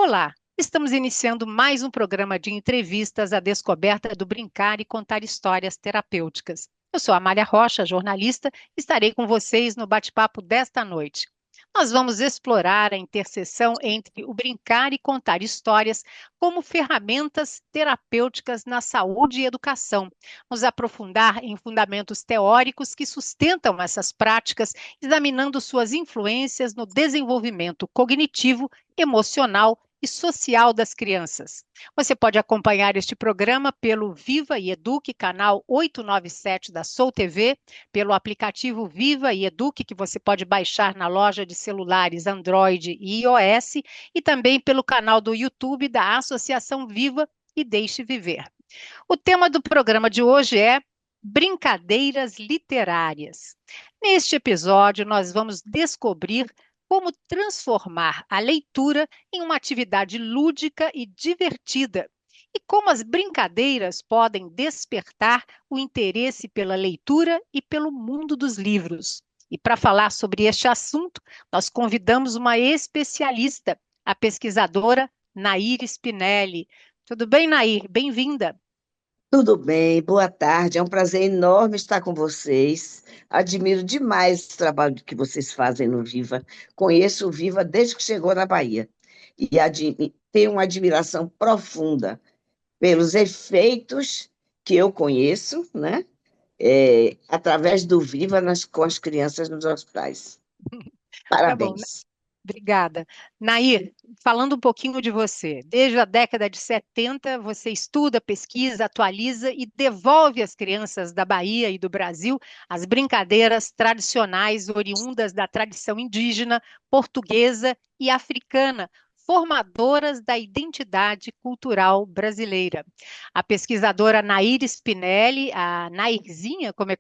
Olá, estamos iniciando mais um programa de entrevistas à descoberta do brincar e contar histórias terapêuticas. Eu sou Amália Rocha, jornalista, e estarei com vocês no bate-papo desta noite. Nós vamos explorar a interseção entre o brincar e contar histórias como ferramentas terapêuticas na saúde e educação, nos aprofundar em fundamentos teóricos que sustentam essas práticas, examinando suas influências no desenvolvimento cognitivo, emocional e social das crianças. Você pode acompanhar este programa pelo Viva e Eduque, canal 897 da Soul TV, pelo aplicativo Viva e Eduque, que você pode baixar na loja de celulares Android e iOS, e também pelo canal do YouTube da Associação Viva e Deixe Viver. O tema do programa de hoje é brincadeiras literárias. Neste episódio, nós vamos descobrir como transformar a leitura em uma atividade lúdica e divertida, e como as brincadeiras podem despertar o interesse pela leitura e pelo mundo dos livros. E para falar sobre este assunto, nós convidamos uma especialista, a pesquisadora Nair Spinelli. Tudo bem, Nair? Bem-vinda. Tudo bem, boa tarde. É um prazer enorme estar com vocês. Admiro demais o trabalho que vocês fazem no Viva. Conheço o Viva desde que chegou na Bahia e tenho uma admiração profunda pelos efeitos que eu conheço, né? Através do Viva com as crianças nos hospitais. Tá bom. Parabéns. Obrigada. Nair, falando um pouquinho de você, desde a década de 70, você estuda, pesquisa, atualiza e devolve às crianças da Bahia e do Brasil as brincadeiras tradicionais oriundas da tradição indígena, portuguesa e africana, formadoras da identidade cultural brasileira. A pesquisadora Nair Spinelli, a Nairzinha, como é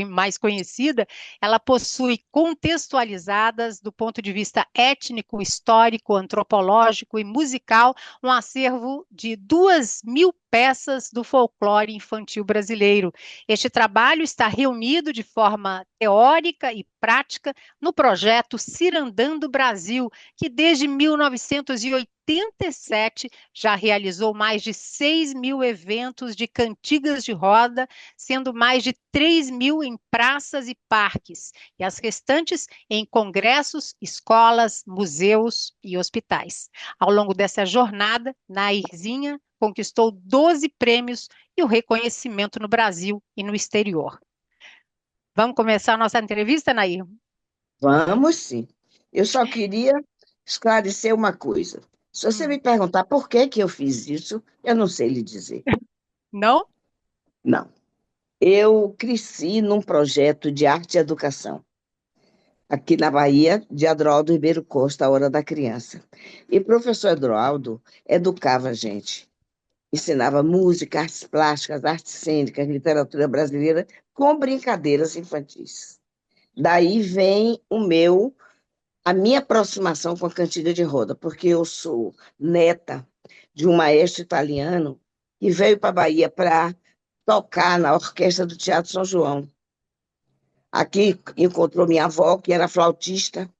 mais conhecida, ela possui contextualizadas do ponto de vista étnico, histórico, antropológico e musical um acervo de 2.000 peças do folclore infantil brasileiro. Este trabalho está reunido de forma teórica e prática no projeto Cirandando Brasil, que desde 1987 já realizou mais de 6.000 eventos de cantigas de roda, sendo mais de 3.000 em praças e parques, e as restantes em congressos, escolas, museus e hospitais. Ao longo dessa jornada, Nairzinha conquistou 12 prêmios e o reconhecimento no Brasil e no exterior. Vamos começar a nossa entrevista, Nair? Vamos sim. Eu só queria esclarecer uma coisa. Se você Hum. me perguntar por que que eu fiz isso, eu não sei lhe dizer. Não? Não. Eu cresci num projeto de arte e educação, aqui na Bahia, de Adroaldo Ribeiro Costa, a Hora da Criança. E o professor Adroaldo educava a gente, ensinava música, artes plásticas, artes cênicas, literatura brasileira, com brincadeiras infantis. Daí vem a minha aproximação com a cantiga de roda, porque eu sou neta de um maestro italiano que veio para a Bahia para tocar na orquestra do Teatro São João. Aqui encontrou minha avó, que era flautista,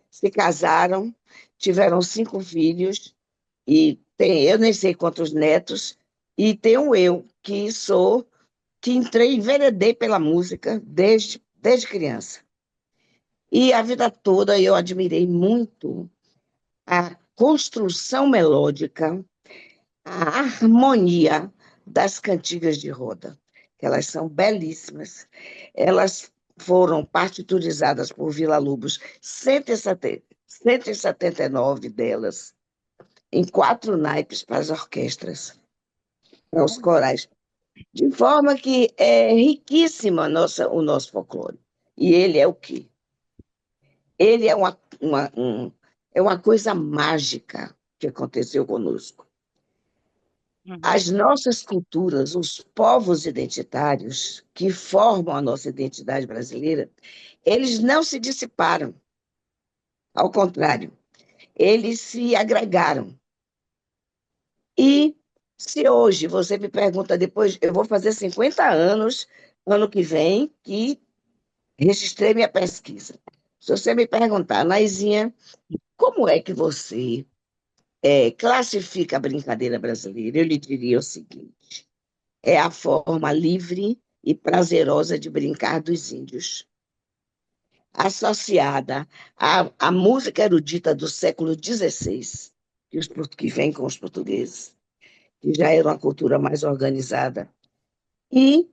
se casaram, tiveram 5 filhos, eu nem sei quantos netos, e tenho eu, que entrei, enveredei pela música desde criança. E a vida toda eu admirei muito a construção melódica, a harmonia das cantigas de roda, que elas são belíssimas. Elas foram partiturizadas por Villa-Lobos, 179 delas, em 4 naipes para as orquestras, para os corais, de forma que é riquíssima o nosso folclore. E ele é o quê? Ele é é uma coisa mágica que aconteceu conosco. Uhum. As nossas culturas, os povos identitários que formam a nossa identidade brasileira, eles não se dissiparam. Ao contrário, eles se agregaram. E se hoje você me pergunta, depois, eu vou fazer 50 anos, ano que vem, que registrei minha pesquisa. Se você me perguntar, Naizinha, como é que você classifica a brincadeira brasileira, eu lhe diria o seguinte: é a forma livre e prazerosa de brincar dos índios, associada à música erudita do século XVI, que vem com os portugueses, que já era uma cultura mais organizada, e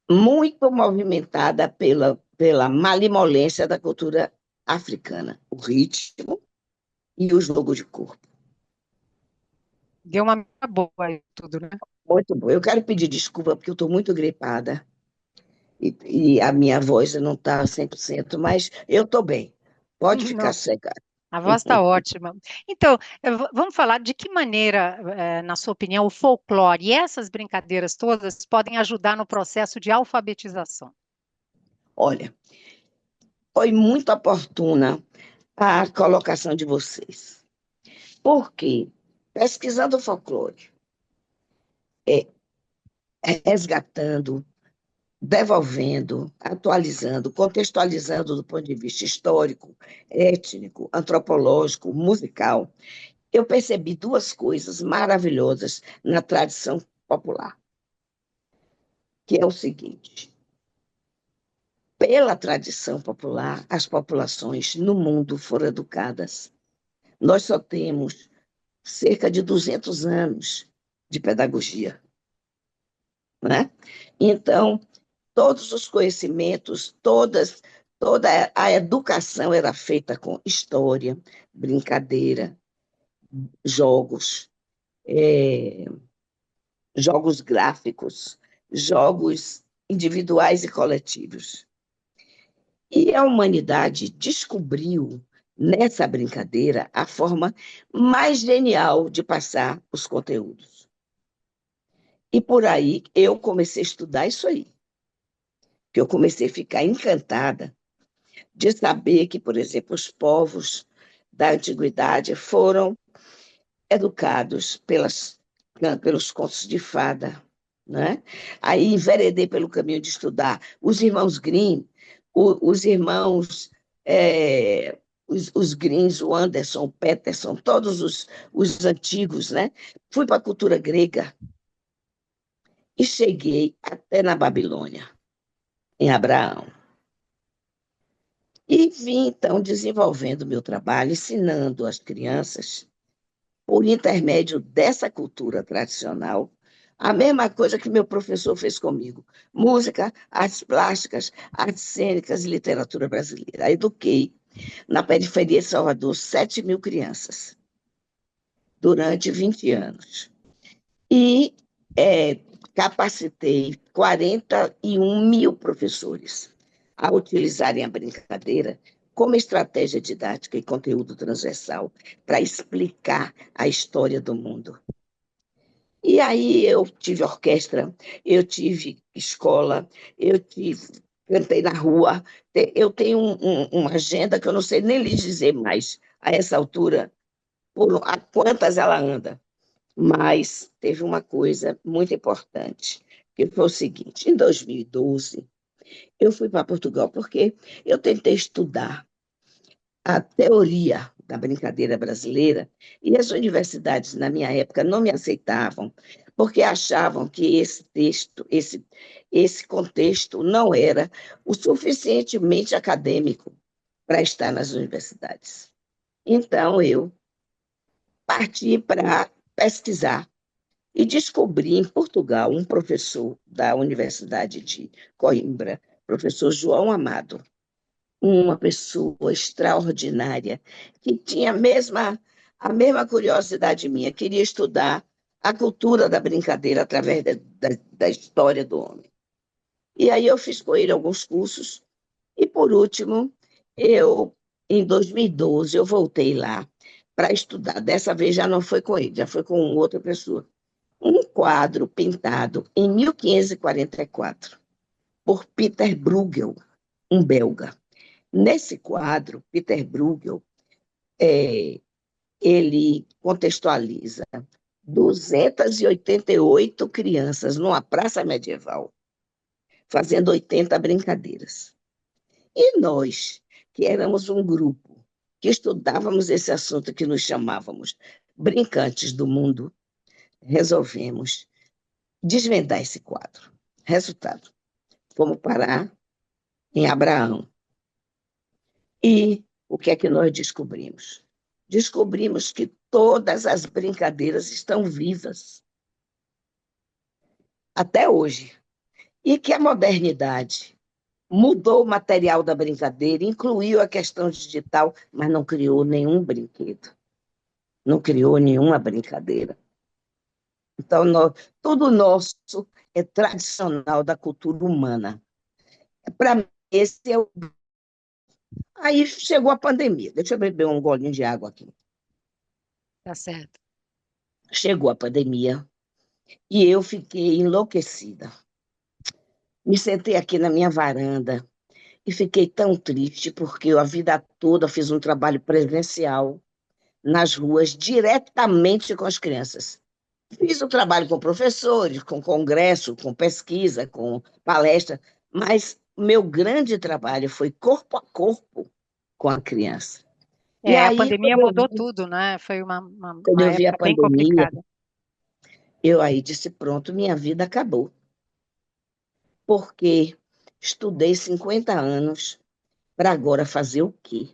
muito movimentada pela malemolência da cultura africana, o ritmo e o jogo de corpo. Deu uma boa aí tudo, né? Muito bom. Eu quero pedir desculpa porque eu estou muito gripada e a minha voz não está 100%, mas eu estou bem. Pode ficar Não, sossegada. a voz está ótima. Então, vamos falar de que maneira, na sua opinião, o folclore e essas brincadeiras todas podem ajudar no processo de alfabetização. Olha, foi muito oportuna a colocação de vocês. Porque, pesquisando o folclore, é, resgatando, devolvendo, atualizando, contextualizando do ponto de vista histórico, étnico, antropológico, musical, eu percebi duas coisas maravilhosas na tradição popular, que é o seguinte: pela tradição popular, as populações no mundo foram educadas. Nós só temos cerca de 200 anos de pedagogia, né? Então, todos os conhecimentos, toda a educação era feita com história, brincadeira, jogos, é, jogos gráficos, jogos individuais e coletivos. E a humanidade descobriu nessa brincadeira a forma mais genial de passar os conteúdos. E por aí eu comecei a estudar isso aí, que eu comecei a ficar encantada de saber que, por exemplo, os povos da antiguidade foram educados pelos contos de fada, né? Aí enveredei pelo caminho de estudar os irmãos Grimm, os irmãos, os Grimms, o Anderson, o Peterson, todos os antigos, né? Fui para a cultura grega e cheguei até na Babilônia, em Abraão. E vim, então, desenvolvendo meu trabalho, ensinando as crianças, por intermédio dessa cultura tradicional, a mesma coisa que meu professor fez comigo: música, artes plásticas, artes cênicas e literatura brasileira. Eduquei, na periferia de Salvador, 7.000 crianças, durante 20 anos. E capacitei 41.000 professores a utilizarem a brincadeira como estratégia didática e conteúdo transversal para explicar a história do mundo. E aí eu tive orquestra, eu tive escola, cantei na rua. Eu tenho uma agenda que eu não sei nem lhe dizer mais, a essa altura, a quantas ela anda. Mas teve uma coisa muito importante, que foi o seguinte: em 2012, eu fui para Portugal porque eu tentei estudar a teoria da brincadeira brasileira e as universidades, na minha época, não me aceitavam, porque achavam que esse contexto não era o suficientemente acadêmico para estar nas universidades. Então, eu parti para pesquisar e descobri em Portugal um professor da Universidade de Coimbra, professor João Amado, uma pessoa extraordinária, que tinha a mesma curiosidade minha, queria estudar a cultura da brincadeira através da história do homem. E aí eu fiz com ele alguns cursos, e por último, em 2012, eu voltei lá para estudar. Dessa vez já não foi com ele, já foi com outra pessoa. Um quadro pintado em 1544 por Peter Bruegel, um belga. Nesse quadro, Peter Bruegel, ele contextualiza 288 crianças numa praça medieval, fazendo 80 brincadeiras. E nós, que éramos um grupo que estudávamos esse assunto que nos chamávamos brincantes do mundo, resolvemos desvendar esse quadro. Resultado, fomos parar em Abraão. E o que é que nós descobrimos? Descobrimos que todas as brincadeiras estão vivas até hoje. E que a modernidade mudou o material da brincadeira, incluiu a questão digital, mas não criou nenhum brinquedo, não criou nenhuma brincadeira. Então, tudo nosso é tradicional da cultura humana. Para mim, esse é o. Aí chegou a pandemia. Deixa eu beber um golinho de água aqui. Tá certo. Chegou a pandemia e eu fiquei enlouquecida. Me sentei aqui na minha varanda e fiquei tão triste porque eu a vida toda fiz um trabalho presencial nas ruas, diretamente com as crianças. Fiz o trabalho com professores, com congresso, com pesquisa, com palestra, mas meu grande trabalho foi corpo a corpo com a criança. E A aí, pandemia mudou tudo, né? Foi quando uma eu vi a época bem pandemia, complicada. eu aí disse, pronto, minha vida acabou. Porque estudei 50 anos para agora fazer o quê?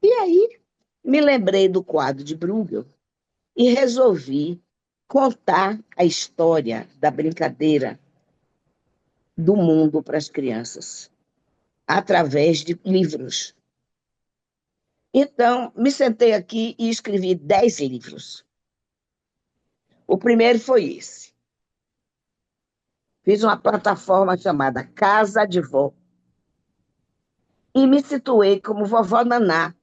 E aí me lembrei do quadro de Bruegel e resolvi contar a história da brincadeira do mundo para as crianças, através de livros. Então, me sentei aqui e escrevi 10 livros. O primeiro foi esse. Fiz uma plataforma chamada Casa de Vó e me situei como vovó Naná,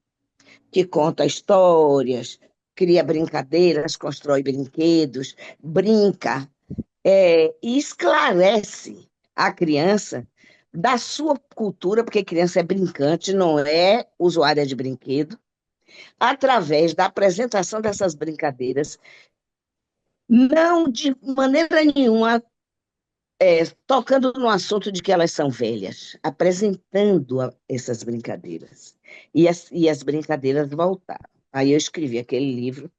que conta histórias, cria brincadeiras, constrói brinquedos, brinca, e esclarece a criança da sua cultura, porque criança é brincante, não é usuária de brinquedo, através da apresentação dessas brincadeiras, não de maneira nenhuma tocando no assunto de que elas são velhas, apresentando essas brincadeiras. E as brincadeiras voltaram. Aí eu escrevi aquele livro.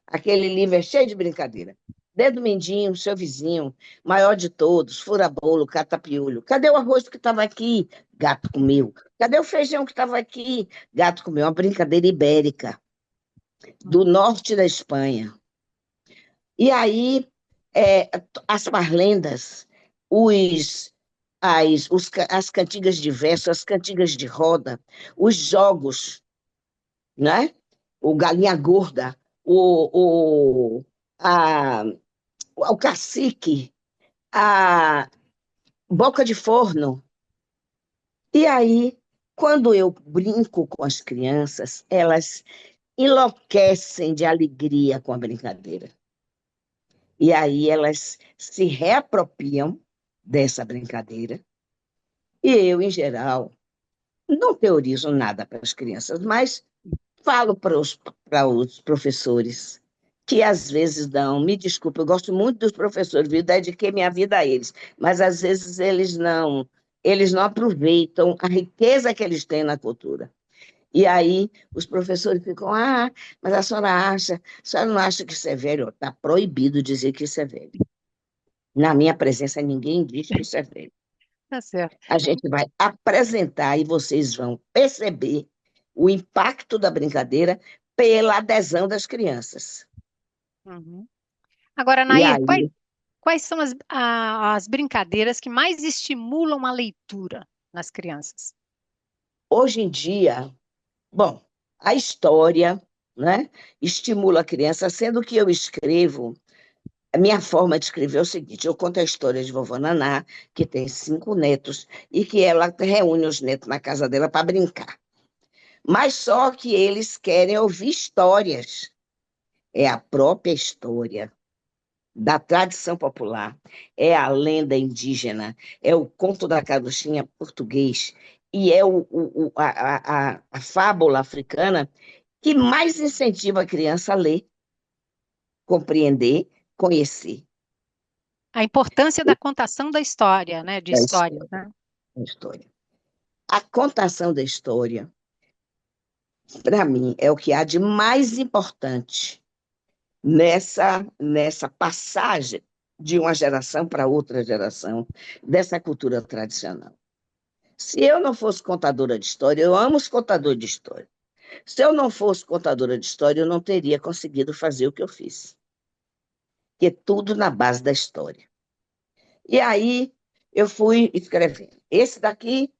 Aquele livro é cheio de brincadeira. Dedo mindinho, seu vizinho, maior de todos, fura-bolo, cata-piolho. Cadê o arroz que estava aqui? Gato comeu. Cadê o feijão que estava aqui? Gato comeu. Uma brincadeira ibérica, do norte da Espanha. E aí, as parlendas, os, as cantigas de verso, as cantigas de roda, os jogos, né? O galinha gorda, a, o cacique, a boca de forno. E aí, quando eu brinco com as crianças, elas enlouquecem de alegria com a brincadeira. E aí elas se reapropriam dessa brincadeira. E eu, em geral, não teorizo nada para as crianças, mas falo para os professores, que às vezes dão, me desculpe, eu gosto muito dos professores, eu dediquei minha vida a eles, mas às vezes eles não aproveitam a riqueza que eles têm na cultura. E aí os professores ficam, mas a senhora não acha que isso é velho? Está proibido dizer que isso é velho. Na minha presença, ninguém diz que isso é velho. Tá certo. A gente vai apresentar e vocês vão perceber o impacto da brincadeira pela adesão das crianças. Uhum. Agora, E Nair, aí, quais são as brincadeiras que mais estimulam a leitura nas crianças? hoje em dia, bom, a história, né, estimula a criança, sendo que eu escrevo, a minha forma de escrever é o seguinte: eu conto a história de vovó Naná, que tem 5 netos, e que ela reúne os netos na casa dela para brincar. Mas só que eles querem ouvir histórias. É a própria história da tradição popular, é a lenda indígena, é o conto da carochinha português e é a fábula africana que mais incentiva a criança a ler, compreender, conhecer A importância da contação da história, né? De a histórias, história. né? A história. A contação da história para mim, é o que há de mais importante nessa passagem de uma geração para outra geração dessa cultura tradicional. Se eu não fosse contadora de história, eu amo os contadores de história. Se eu não fosse contadora de história, eu não teria conseguido fazer o que eu fiz, que é tudo na base da história. E aí eu fui escrevendo. Esse daqui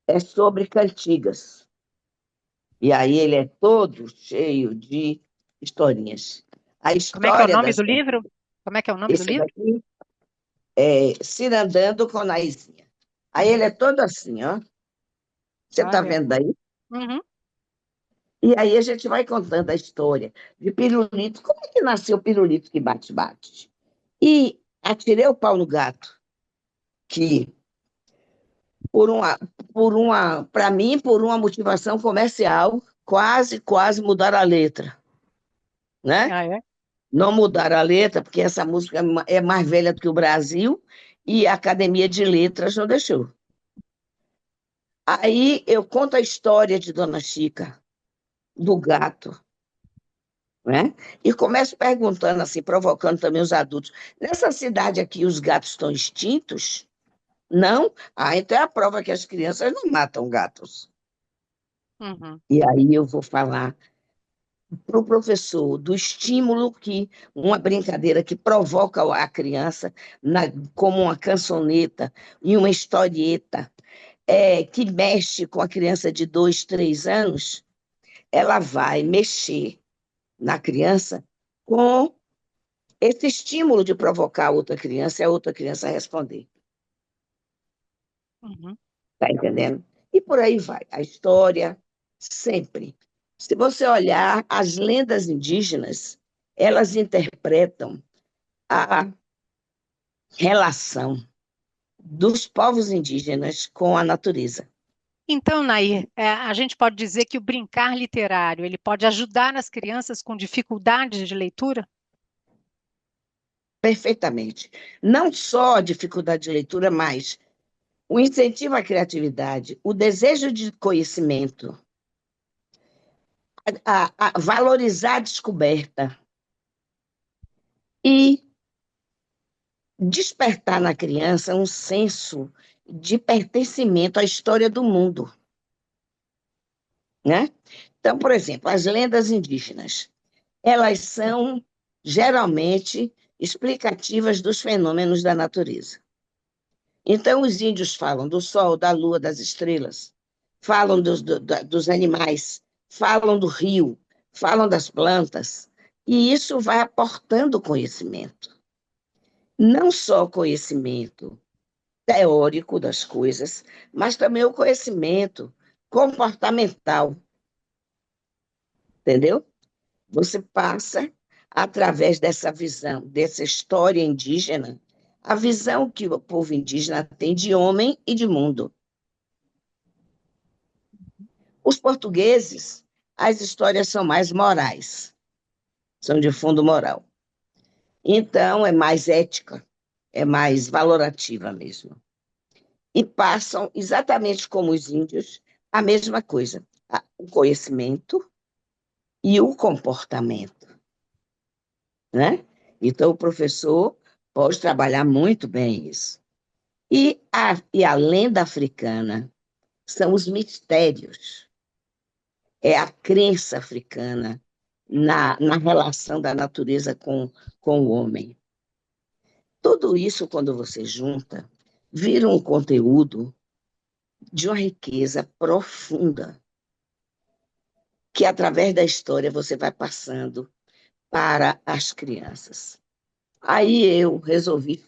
é sobre cantigas. E aí ele é todo cheio de historinhas. A Como é que é o história nome das do livro? cantigas. Como é que é o nome do Esse livro? daqui é Cirandando com Naizinha. Aí ele é todo assim, ó. Você está Olha. vendo aí? Uhum. E aí a gente vai contando a história de pirulito. Como é que nasceu o pirulito que bate-bate? E atirei o pau no gato, que para mim, por uma motivação comercial, quase mudaram a letra, né? Ah, é? Não mudaram a letra, porque essa música é mais velha do que o Brasil e a Academia de Letras não deixou. Aí eu conto a história de Dona Chica, do gato, né? E começo perguntando assim, provocando também os adultos. Nessa cidade aqui, os gatos estão extintos? Não? Ah, então é a prova que as crianças não matam gatos. Uhum. E aí eu vou falar para o professor do estímulo que uma brincadeira que provoca a criança, como uma cançoneta e uma historieta, que mexe com a criança de 2, 3 anos, ela vai mexer na criança com esse estímulo de provocar a outra criança e a outra criança responder. Uhum. Está entendendo? E por aí vai. A história, sempre. Se você olhar as lendas indígenas, elas interpretam a relação dos povos indígenas com a natureza. Então, Nair, a gente pode dizer que o brincar literário, ele pode ajudar as crianças com dificuldades de leitura? Perfeitamente. Não só a dificuldade de leitura, mas o incentivo à criatividade, o desejo de conhecimento, a valorizar a descoberta e despertar na criança um senso de pertencimento à história do mundo, né? Então, por exemplo, as lendas indígenas, elas são geralmente explicativas dos fenômenos da natureza. Então, os índios falam do sol, da lua, das estrelas, falam dos animais, falam do rio, falam das plantas, e isso vai aportando conhecimento. Não só conhecimento teórico das coisas, mas também o conhecimento comportamental, entendeu? Você passa, através dessa visão, dessa história indígena, a visão que o povo indígena tem de homem e de mundo. Os portugueses, as histórias são mais morais, são de fundo moral. Então, é mais ética, é mais valorativa mesmo. E passam, exatamente como os índios, a mesma coisa, o conhecimento e o comportamento, né? Então, o professor pode trabalhar muito bem isso. E a lenda africana são os mistérios, é a crença africana na relação da natureza com o homem. Tudo isso, quando você junta, vira um conteúdo de uma riqueza profunda, que através da história você vai passando para as crianças. Aí eu resolvi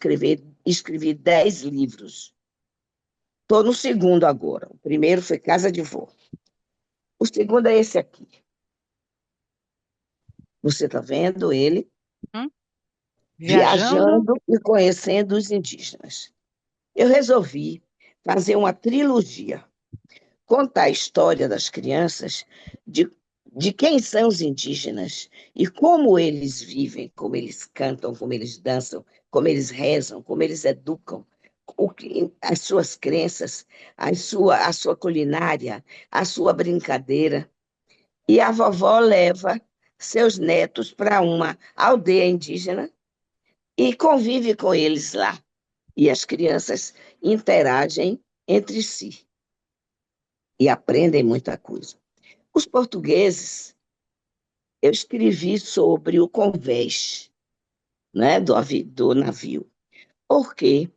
escrevi 10 livros. Estou no segundo agora. O primeiro foi Casa de Vó. O segundo é esse aqui. Você está vendo ele Hum? Viajando? viajando e conhecendo os indígenas. Eu resolvi fazer uma trilogia, contar a história das crianças, de quem são os indígenas e como eles vivem, como eles cantam, como eles dançam, como eles rezam, como eles educam, as suas crenças, a sua culinária, a sua brincadeira. E a vovó leva seus netos para uma aldeia indígena e convive com eles lá. E as crianças interagem entre si e aprendem muita coisa. Os portugueses, eu escrevi sobre o convés, né, do navio, porque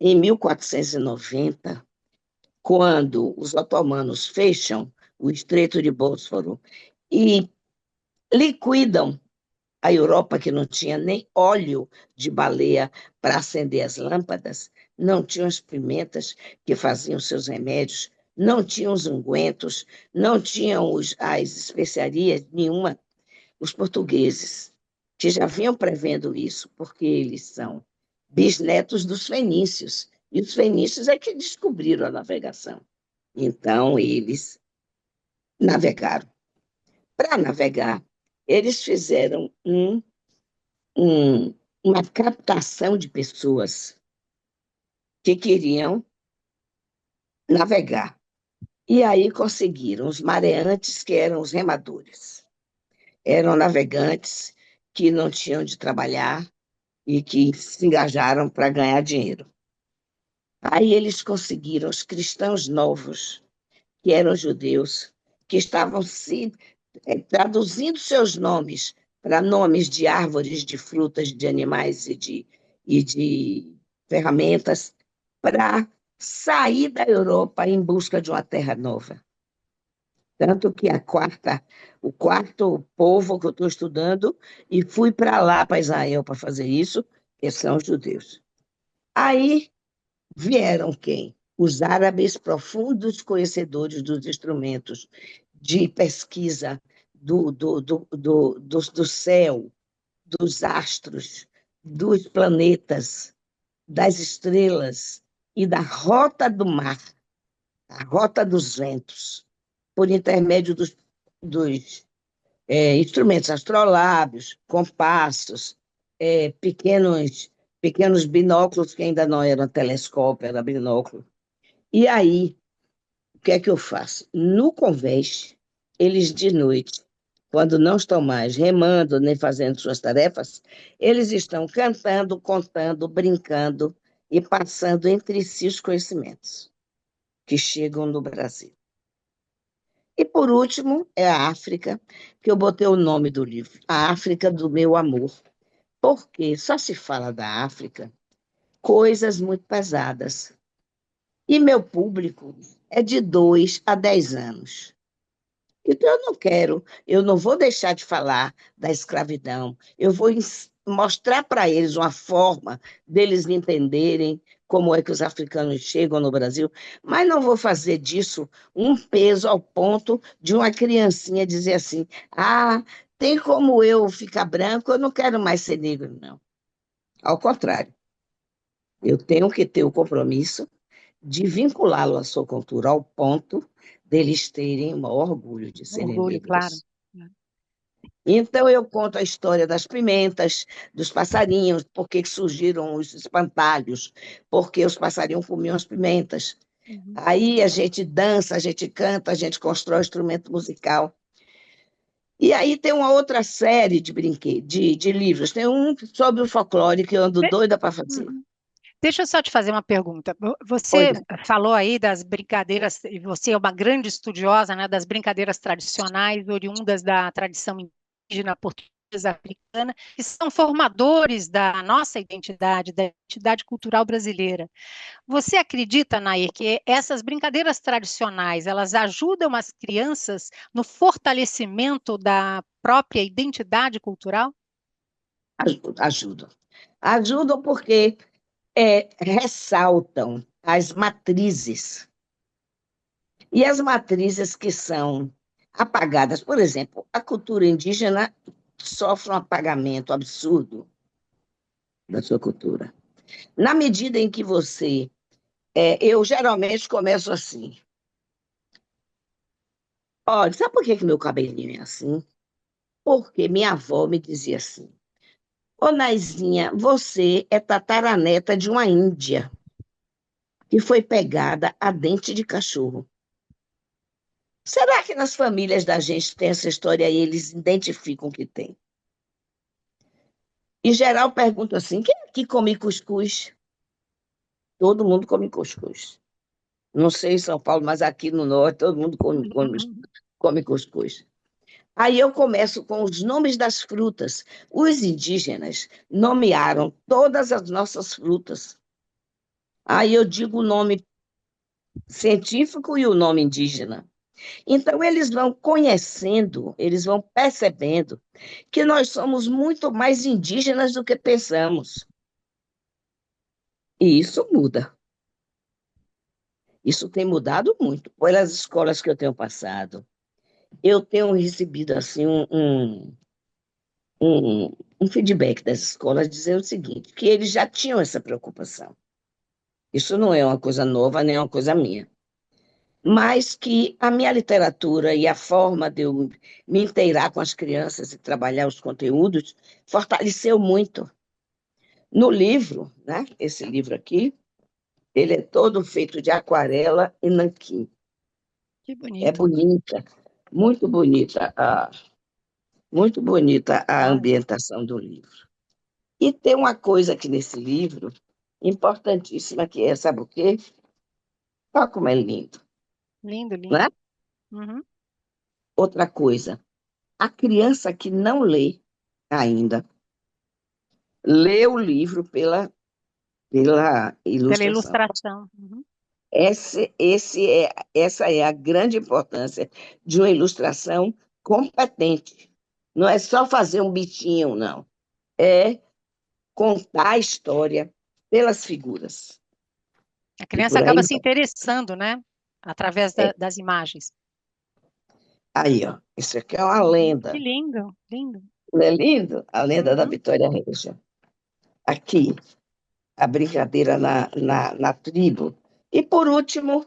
em 1490, quando os otomanos fecham o Estreito de Bósforo e liquidam a Europa, que não tinha nem óleo de baleia para acender as lâmpadas, não tinham as pimentas que faziam seus remédios, não tinham os ungüentos, não tinham as especiarias nenhuma. Os portugueses, que já vinham prevendo isso, porque eles são bisnetos dos fenícios, e os fenícios é que descobriram a navegação. Então, eles navegaram. Para navegar, eles fizeram um, uma captação de pessoas que queriam navegar. E aí conseguiram os mareantes, que eram os remadores. Eram navegantes que não tinham de trabalhar e que se engajaram para ganhar dinheiro. Aí eles conseguiram os cristãos novos, que eram judeus, que estavam se traduzindo seus nomes para nomes de árvores, de frutas, de animais e de ferramentas, para sair da Europa em busca de uma terra nova. Tanto que o quarto povo que eu estou estudando, e fui para lá, para Israel, para fazer isso, que são os judeus. Aí vieram quem? Os árabes, profundos conhecedores dos instrumentos de pesquisa do céu, dos astros, dos planetas, das estrelas e da rota do mar, a rota dos ventos, por intermédio dos instrumentos astrolábios, compassos, pequenos binóculos, que ainda não eram telescópio, era binóculo. E aí, o que é que eu faço? No convés, eles de noite, quando não estão mais remando nem fazendo suas tarefas, eles estão cantando, contando, brincando e passando entre si os conhecimentos que chegam no Brasil. E por último, é a África, que eu botei o nome do livro, A África do Meu Amor, porque só se fala da África coisas muito pesadas. E meu público é de 2 a 10 anos. Então, eu não vou deixar de falar da escravidão, eu vou mostrar para eles uma forma deles entenderem como é que os africanos chegam no Brasil, mas não vou fazer disso um peso ao ponto de uma criancinha dizer assim: ah, tem como eu ficar branco, eu não quero mais ser negro, não. Ao contrário, eu tenho que ter o compromisso de vinculá-lo à sua cultura ao ponto deles terem o maior orgulho de serem Orgulho, claro. negros. Então, eu conto a história das pimentas, dos passarinhos, por que surgiram os espantalhos, porque os passarinhos comiam as pimentas. Uhum. Aí a gente dança, a gente canta, a gente constrói instrumento musical. E aí tem uma outra série de brinquedos, de livros. Tem um sobre o folclore que eu ando De- doida para fazer. Uhum. Deixa eu só te fazer uma pergunta. Você Pois, falou aí das brincadeiras, e você é uma grande estudiosa, né, das brincadeiras tradicionais, oriundas da tradição indígena portuguesa africana, que são formadores da nossa identidade, da identidade cultural brasileira. Você acredita, Nair, que essas brincadeiras tradicionais, elas ajudam as crianças no fortalecimento da própria identidade cultural? ajudam. Ajudam porque ressaltam as matrizes. E as matrizes que são apagadas, por exemplo, a cultura indígena sofre um apagamento absurdo da sua cultura. Na medida em que você. Eu geralmente começo assim. Olha, sabe por que meu cabelinho é assim? Porque minha avó me dizia assim: Ô Naizinha, você é tataraneta de uma índia. que foi pegada a dente de cachorro. Será que nas famílias da gente tem essa história e eles identificam que tem? Em geral, pergunto assim: quem aqui come cuscuz? Todo mundo come cuscuz. Não sei em São Paulo, mas aqui no norte todo mundo come cuscuz. Aí eu começo com os nomes das frutas. Os indígenas nomearam todas as nossas frutas. Aí eu digo o nome científico e o nome indígena. Então, eles vão conhecendo, eles vão percebendo que nós somos muito mais indígenas do que pensamos. E isso muda. Isso tem mudado muito. Pelas escolas que eu tenho passado, eu tenho recebido assim um feedback das escolas dizendo o seguinte, que eles já tinham essa preocupação. Isso não é uma coisa nova, nem é uma coisa minha. Mas que a minha literatura e a forma de eu me inteirar com as crianças e trabalhar os conteúdos fortaleceu muito. No livro, né, esse livro aqui, ele é todo feito de aquarela e nanquim. Que É bonito. bonita, muito bonita muito bonita a Ah, ambientação do livro. E tem uma coisa aqui nesse livro importantíssima que é, sabe o quê? Olha como é lindo, lindo, né? lindo. Uhum. Outra coisa, a criança que não lê ainda, lê o livro pela Pela ilustração. ilustração. Uhum. Essa é a grande importância de uma ilustração competente. Não é só fazer um bichinho, não. É contar a história pelas figuras. A E criança por aí acaba se vai. interessando, né? Através É. das imagens. Aí, ó, isso aqui é uma Uhum. Que lenda. lindo, lindo. Não é lindo? A lenda da Uhum. Vitória Regia. Aqui, a brincadeira na tribo. E, por último,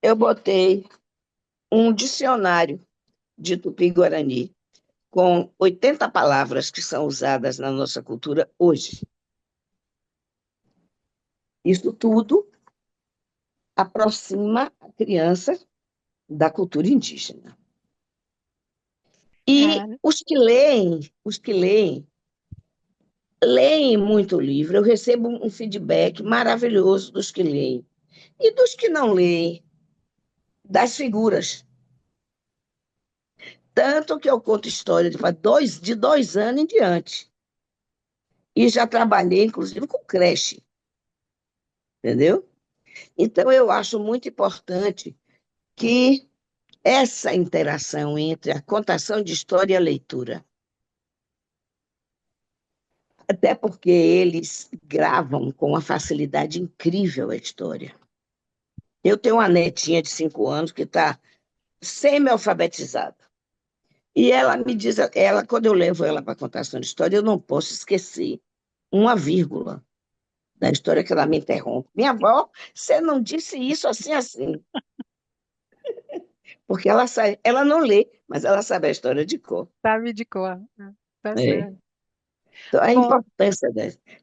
eu botei um dicionário de Tupi-Guarani, com 80 palavras que são usadas na nossa cultura hoje. Isso tudo aproxima a criança da cultura indígena. E É, leem muito livro. Eu recebo um feedback maravilhoso dos que leem. E dos que não leem, das figuras. Tanto que eu conto história de 2 anos em diante. E já trabalhei, inclusive, com creche. Entendeu? Então, eu acho muito importante que essa interação entre a contação de história e a leitura. Até porque eles gravam com uma facilidade incrível a história. Eu tenho uma netinha de 5 anos que está semi-alfabetizada. E ela me diz, quando eu levo ela para a contação de história, eu não posso esquecer uma vírgula da história que ela me interrompe. Minha avó, você não disse isso assim, assim. Porque ela não lê, mas ela sabe a história de cor. sabe de cor. Tá É. certo. Então, a Bom, importância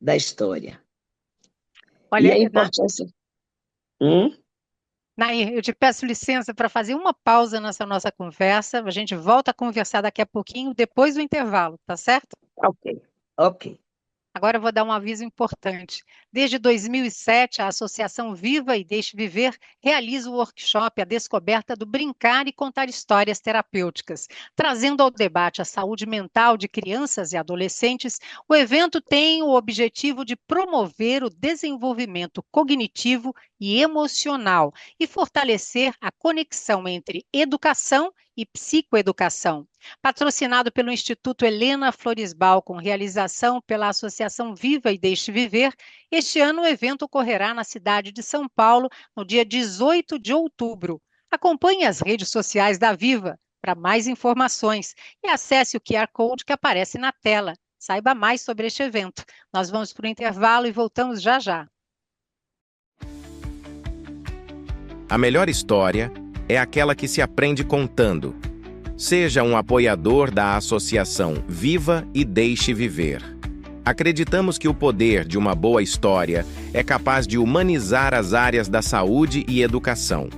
da história. E olha, a importância. Hum? Nair, eu te peço licença para fazer uma pausa nessa nossa conversa. A gente volta a conversar daqui a pouquinho, depois do intervalo, tá certo? Ok, ok. Agora eu vou dar um aviso importante. Desde 2007, a Associação Viva e Deixe Viver realiza o workshop A Descoberta do Brincar e Contar Histórias Terapêuticas. Trazendo ao debate a saúde mental de crianças e adolescentes, o evento tem o objetivo de promover o desenvolvimento cognitivo e emocional e fortalecer a conexão entre educação e psicoeducação. Patrocinado pelo Instituto Helena Floresbal, com realização pela Associação Viva e Deixe Viver, este ano o evento ocorrerá na cidade de São Paulo, no dia 18 de outubro. Acompanhe as redes sociais da Viva para mais informações e acesse o QR Code que aparece na tela. Saiba mais sobre este evento. Nós vamos para o intervalo e voltamos já já. A melhor história é aquela que se aprende contando. Seja um apoiador da Associação Viva e Deixe Viver. Acreditamos que o poder de uma boa história é capaz de humanizar as áreas da saúde e educação.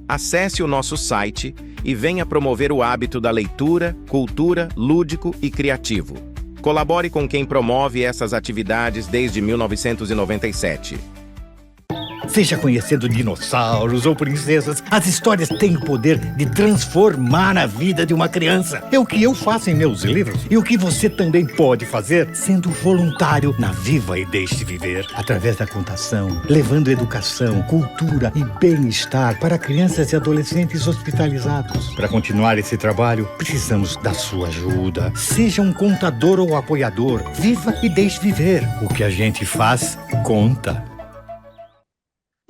Acesse o nosso site e venha promover o hábito da leitura, cultura, lúdico e criativo. Colabore com quem promove essas atividades desde 1997. Seja conhecendo dinossauros ou princesas, as histórias têm o poder de transformar a vida de uma criança. É o que eu faço em meus livros e o que você também pode fazer sendo voluntário na Viva e Deixe Viver. Através da contação, levando educação, cultura e bem-estar para crianças e adolescentes hospitalizados. Para continuar esse trabalho, precisamos da sua ajuda. Seja um contador ou apoiador. Viva e Deixe Viver. O que a gente faz, conta.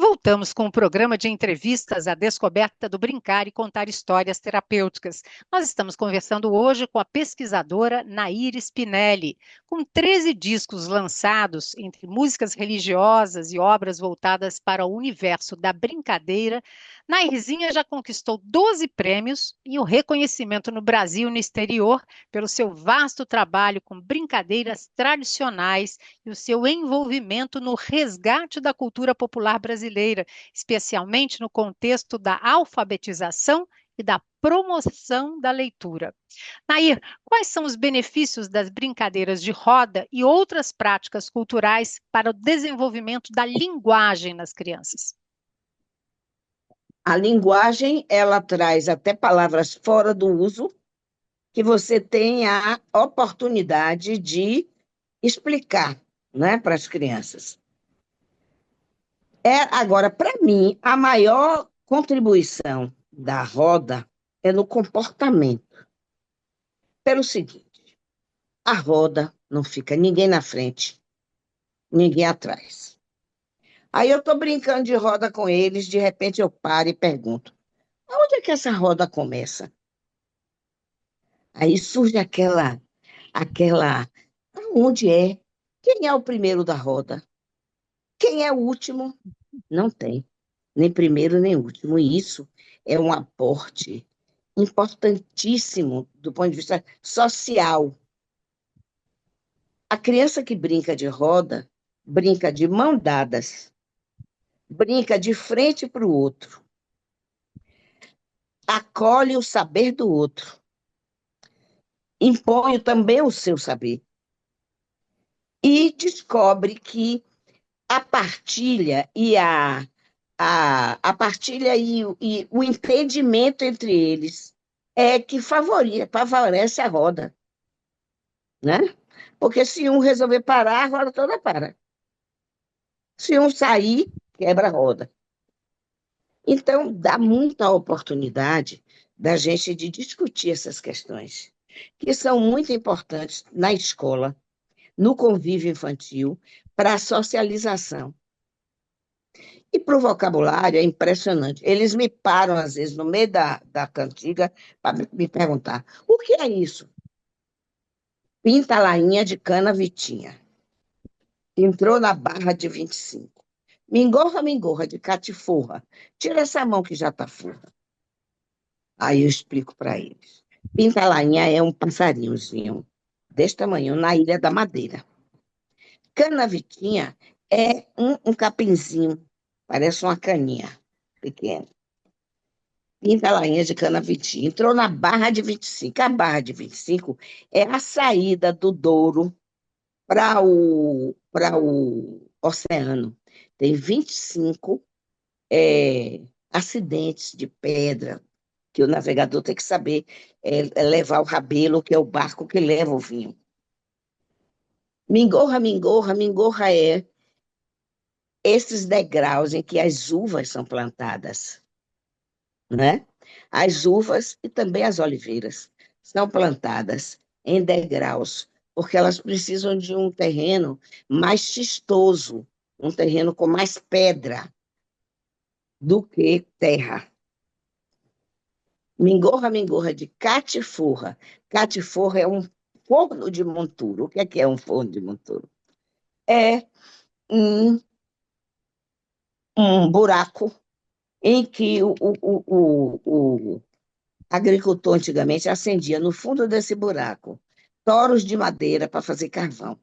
Voltamos com o programa de entrevistas à descoberta do brincar e contar histórias terapêuticas. Nós estamos conversando hoje com a pesquisadora Nair Spinelli. Com 13 discos lançados entre músicas religiosas e obras voltadas para o universo da brincadeira, Nairzinha já conquistou 12 prêmios e o reconhecimento no Brasil e no exterior pelo seu vasto trabalho com brincadeiras tradicionais e o seu envolvimento no resgate da cultura popular brasileira, especialmente no contexto da alfabetização e da promoção da leitura. Nair, quais são os benefícios das brincadeiras de roda e outras práticas culturais para o desenvolvimento da linguagem nas crianças? A linguagem, ela traz até palavras fora do uso, que você tem a oportunidade de explicar, né, para as crianças. Agora, para mim, a maior contribuição da roda é no comportamento. Pelo seguinte, a roda não fica ninguém na frente, ninguém atrás. Aí eu estou brincando de roda com eles, de repente eu paro e pergunto, aonde é que essa roda começa? Aí surge aonde é? Quem é o primeiro da roda? Quem é o último? Não tem, nem primeiro nem último. E isso é um aporte importantíssimo do ponto de vista social. A criança que brinca de roda, brinca de mão dadas, brinca de frente para o outro, acolhe o saber do outro, impõe também o seu saber e descobre que a partilha a partilha e o entendimento entre eles é que favorece a roda, né? Porque se um resolver parar, a roda toda para. Se um sair, quebra a roda. Então, dá muita oportunidade da gente de discutir essas questões, que são muito importantes na escola, no convívio infantil, para a socialização. E para o vocabulário é impressionante. Eles me param, às vezes, no meio da cantiga, para me perguntar, o que é isso? Pinta-lainha de cana Vitinha. Entrou na barra de 25. Mingorra, de catifurra. Tira essa mão que já está furra. Aí eu explico para eles. Pinta-lainha é um passarinhozinho deste tamanho, na Ilha da Madeira. Cana Vitinha é um capinzinho, parece uma caninha pequena. Pinta-lainha de cana Vitinha. Entrou na Barra de 25. A Barra de 25 é a saída do Douro para o oceano. Tem 25 acidentes de pedra, que o navegador tem que saber levar o rabelo, que é o barco que leva o vinho. Mingorra é esses degraus em que as uvas são plantadas, né? As uvas e também as oliveiras são plantadas em degraus, porque elas precisam de um terreno mais xistoso, um terreno com mais pedra do que terra. Mingorra de catifurra. Catifurra é um forno de monturo. O que é um forno de monturo? É um buraco em que o agricultor antigamente acendia no fundo desse buraco toros de madeira para fazer carvão.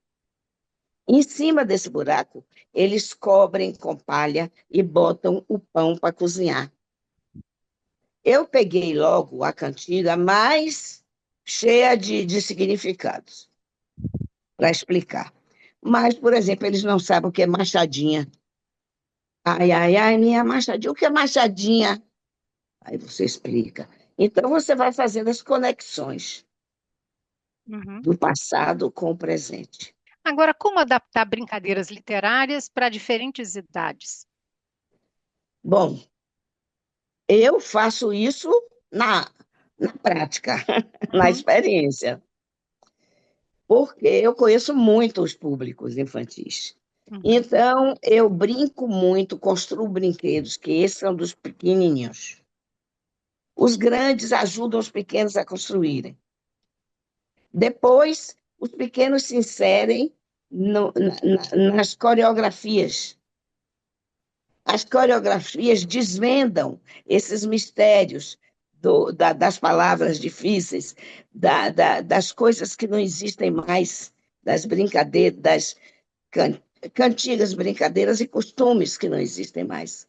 Em cima desse buraco, eles cobrem com palha e botam o pão para cozinhar. Eu peguei logo a cantiga mais cheia de significados para explicar. Mas, por exemplo, eles não sabem o que é machadinha. Ai, ai, ai, minha machadinha. O que é machadinha? Aí você explica. Então, você vai fazendo as conexões Uhum. do passado com o presente. Agora, como adaptar brincadeiras literárias para diferentes idades? Bom, eu faço isso na prática, na Uhum, experiência, porque eu conheço muito os públicos infantis. uhum. Então, eu brinco muito, construo brinquedos, que esses são dos pequenininhos. Os grandes ajudam os pequenos a construírem. Depois, os pequenos se inserem nas coreografias. As coreografias desvendam esses mistérios das palavras difíceis, das coisas que não existem mais, das brincadeiras, das cantigas brincadeiras e costumes que não existem mais.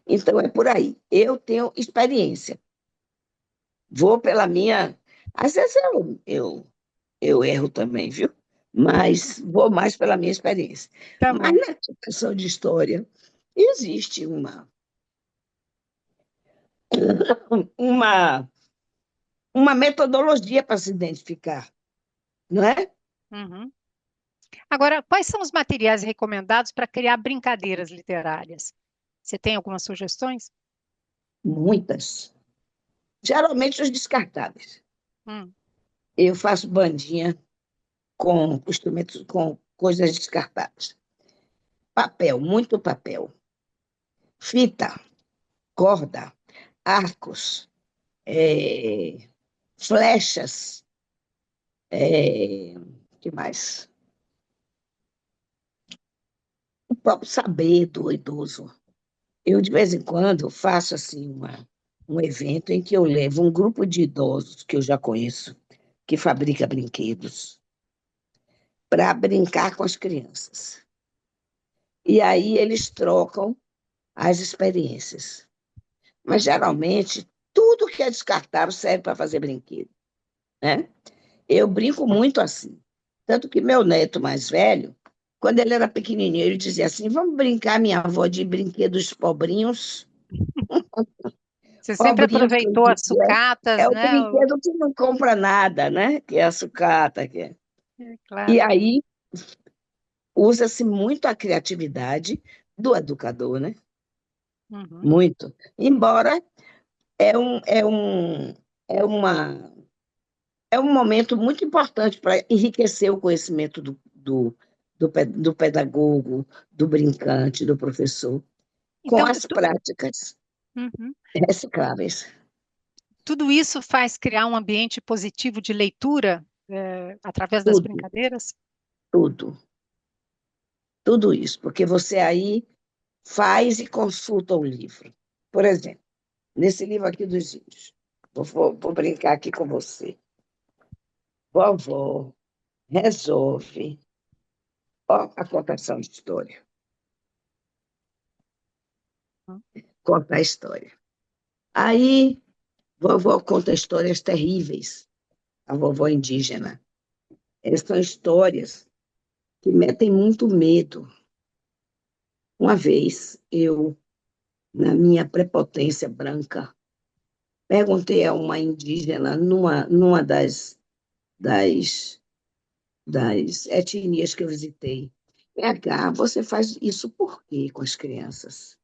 Então, é por aí. Eu tenho experiência. Vou pela minha. Às vezes eu erro também, viu? Mas vou mais pela minha experiência. Tá Mas bom. na educação de história existe uma, uma metodologia para se identificar, não é? Uhum. Agora, quais são os materiais recomendados para criar brincadeiras literárias? Você tem algumas sugestões? Muitas. Geralmente os descartáveis. Hum, Eu faço bandinha com instrumentos, com coisas descartáveis. Papel, muito papel. Fita, corda, arcos, flechas, que mais? O próprio saber do idoso. Eu, de vez em quando, faço assim um evento em que eu levo um grupo de idosos que eu já conheço, que fabrica brinquedos, para brincar com as crianças. E aí eles trocam as experiências. Mas, geralmente, tudo que é descartável serve para fazer brinquedo, né? Eu brinco muito assim. Tanto que meu neto mais velho, quando ele era pequenininho, ele dizia assim: vamos brincar, minha avó, de brinquedos pobrinhos. Você sempre Pobrinhos que eu aproveitou as dizia, sucatas, é o né? brinquedo que não compra nada, né? Que é a sucata. Que é. É, E claro. aí usa-se muito a criatividade do educador, né? Uhum. Muito. Embora é um, é um, é uma, é um momento muito importante para enriquecer o conhecimento do pedagogo, do brincante, do professor, com Então, as práticas uhum. recicláveis. Tudo isso faz criar um ambiente positivo de leitura, através das Tudo, brincadeiras? tudo, tudo isso, porque você aí faz e consulta o livro. Por exemplo, nesse livro aqui dos índios, vou brincar aqui com você. Vovó resolve, ó, a contação de história, conta a história. Aí, vovó conta histórias terríveis, a vovó indígena. Essas são histórias que metem muito medo. Uma vez, eu, na minha prepotência branca, perguntei a uma indígena, numa das, das etnias que eu visitei, PH, você faz isso por quê com as crianças?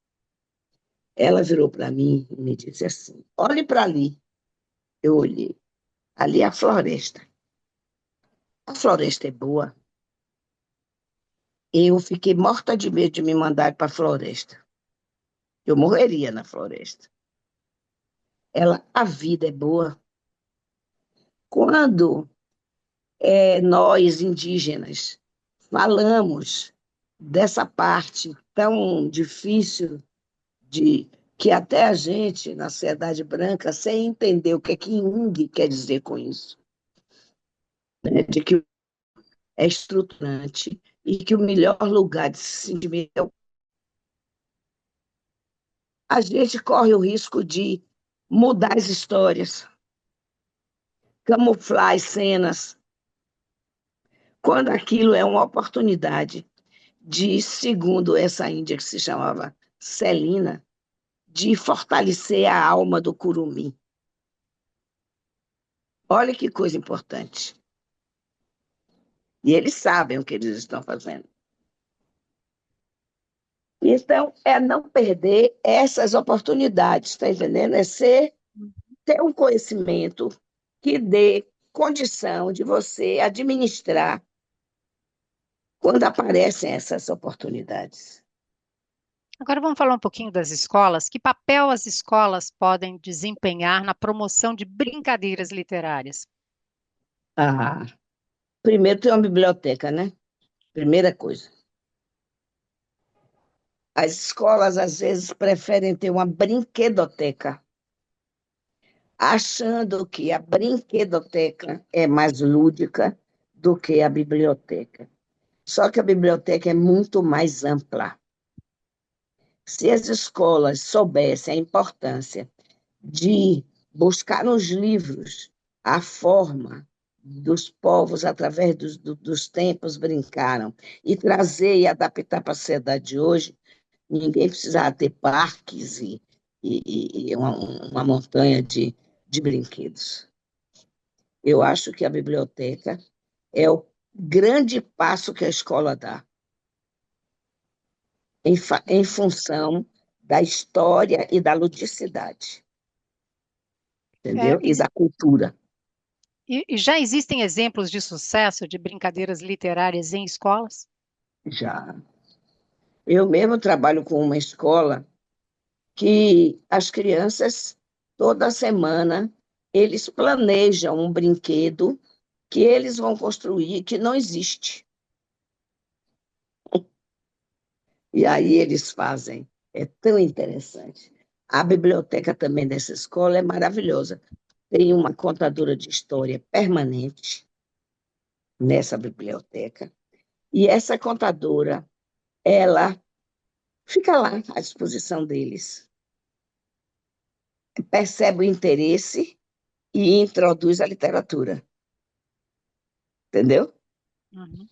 Ela virou para mim e me disse assim: olhe para ali. Eu olhei. Ali é a floresta. A floresta é boa. Eu fiquei morta de medo de me mandar para a floresta. Eu morreria na floresta. A vida é boa. Quando nós, indígenas, falamos dessa parte tão difícil de que até a gente, na sociedade branca, sem entender o que Jung quer dizer com isso, né? De que é estruturante e que o melhor lugar de se sentir bem é a gente corre o risco de mudar as histórias, camuflar as cenas, quando aquilo é uma oportunidade de, segundo essa índia que se chamava Celina, de fortalecer a alma do curumim. Olha que coisa importante. E eles sabem o que eles estão fazendo. Então, é não perder essas oportunidades, está entendendo? Ter um conhecimento que dê condição de você administrar quando aparecem essas oportunidades. Agora vamos falar um pouquinho das escolas. Que papel as escolas podem desempenhar na promoção de brincadeiras literárias? Ah, primeiro tem uma biblioteca, né? Primeira coisa. As escolas, às vezes, preferem ter uma brinquedoteca, achando que a brinquedoteca é mais lúdica do que a biblioteca. Só que a biblioteca é muito mais ampla. Se as escolas soubessem a importância de buscar nos livros a forma dos povos através dos tempos brincaram e trazer e adaptar para a sociedade de hoje, ninguém precisava ter parques e uma montanha de brinquedos. Eu acho que a biblioteca é o grande passo que a escola dá em função da história e da ludicidade, É, entendeu? E da cultura. e já existem exemplos de sucesso de brincadeiras literárias em escolas? Já. Eu mesmo trabalho com uma escola que as crianças, toda semana, eles planejam um brinquedo que eles vão construir que não existe. E aí eles fazem. É tão interessante. A biblioteca também dessa escola é maravilhosa. Tem uma contadora de história permanente nessa biblioteca. E essa contadora, ela fica lá à disposição deles. Percebe o interesse e introduz a literatura. Entendeu? Uhum.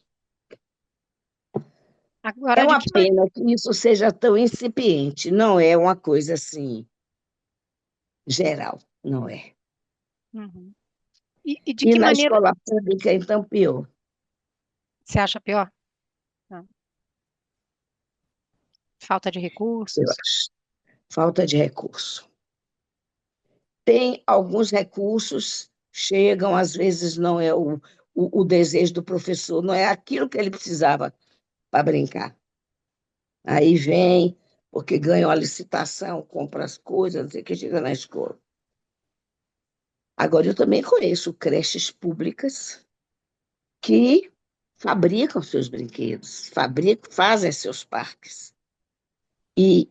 É Agora, de uma que pena que isso seja tão incipiente. Não é uma coisa assim, geral. Não é. Uhum. E de E que na maneira escola pública, então, pior. você acha pior? Ah, falta de Eu recursos? acho. Falta de recurso. Tem alguns recursos, chegam, às vezes não é o desejo do professor, não é aquilo que ele precisava para brincar. Aí vem, porque ganha uma licitação, compra as coisas, não sei o que chega na escola. Agora, eu também conheço creches públicas que fabricam seus brinquedos, fazem seus parques e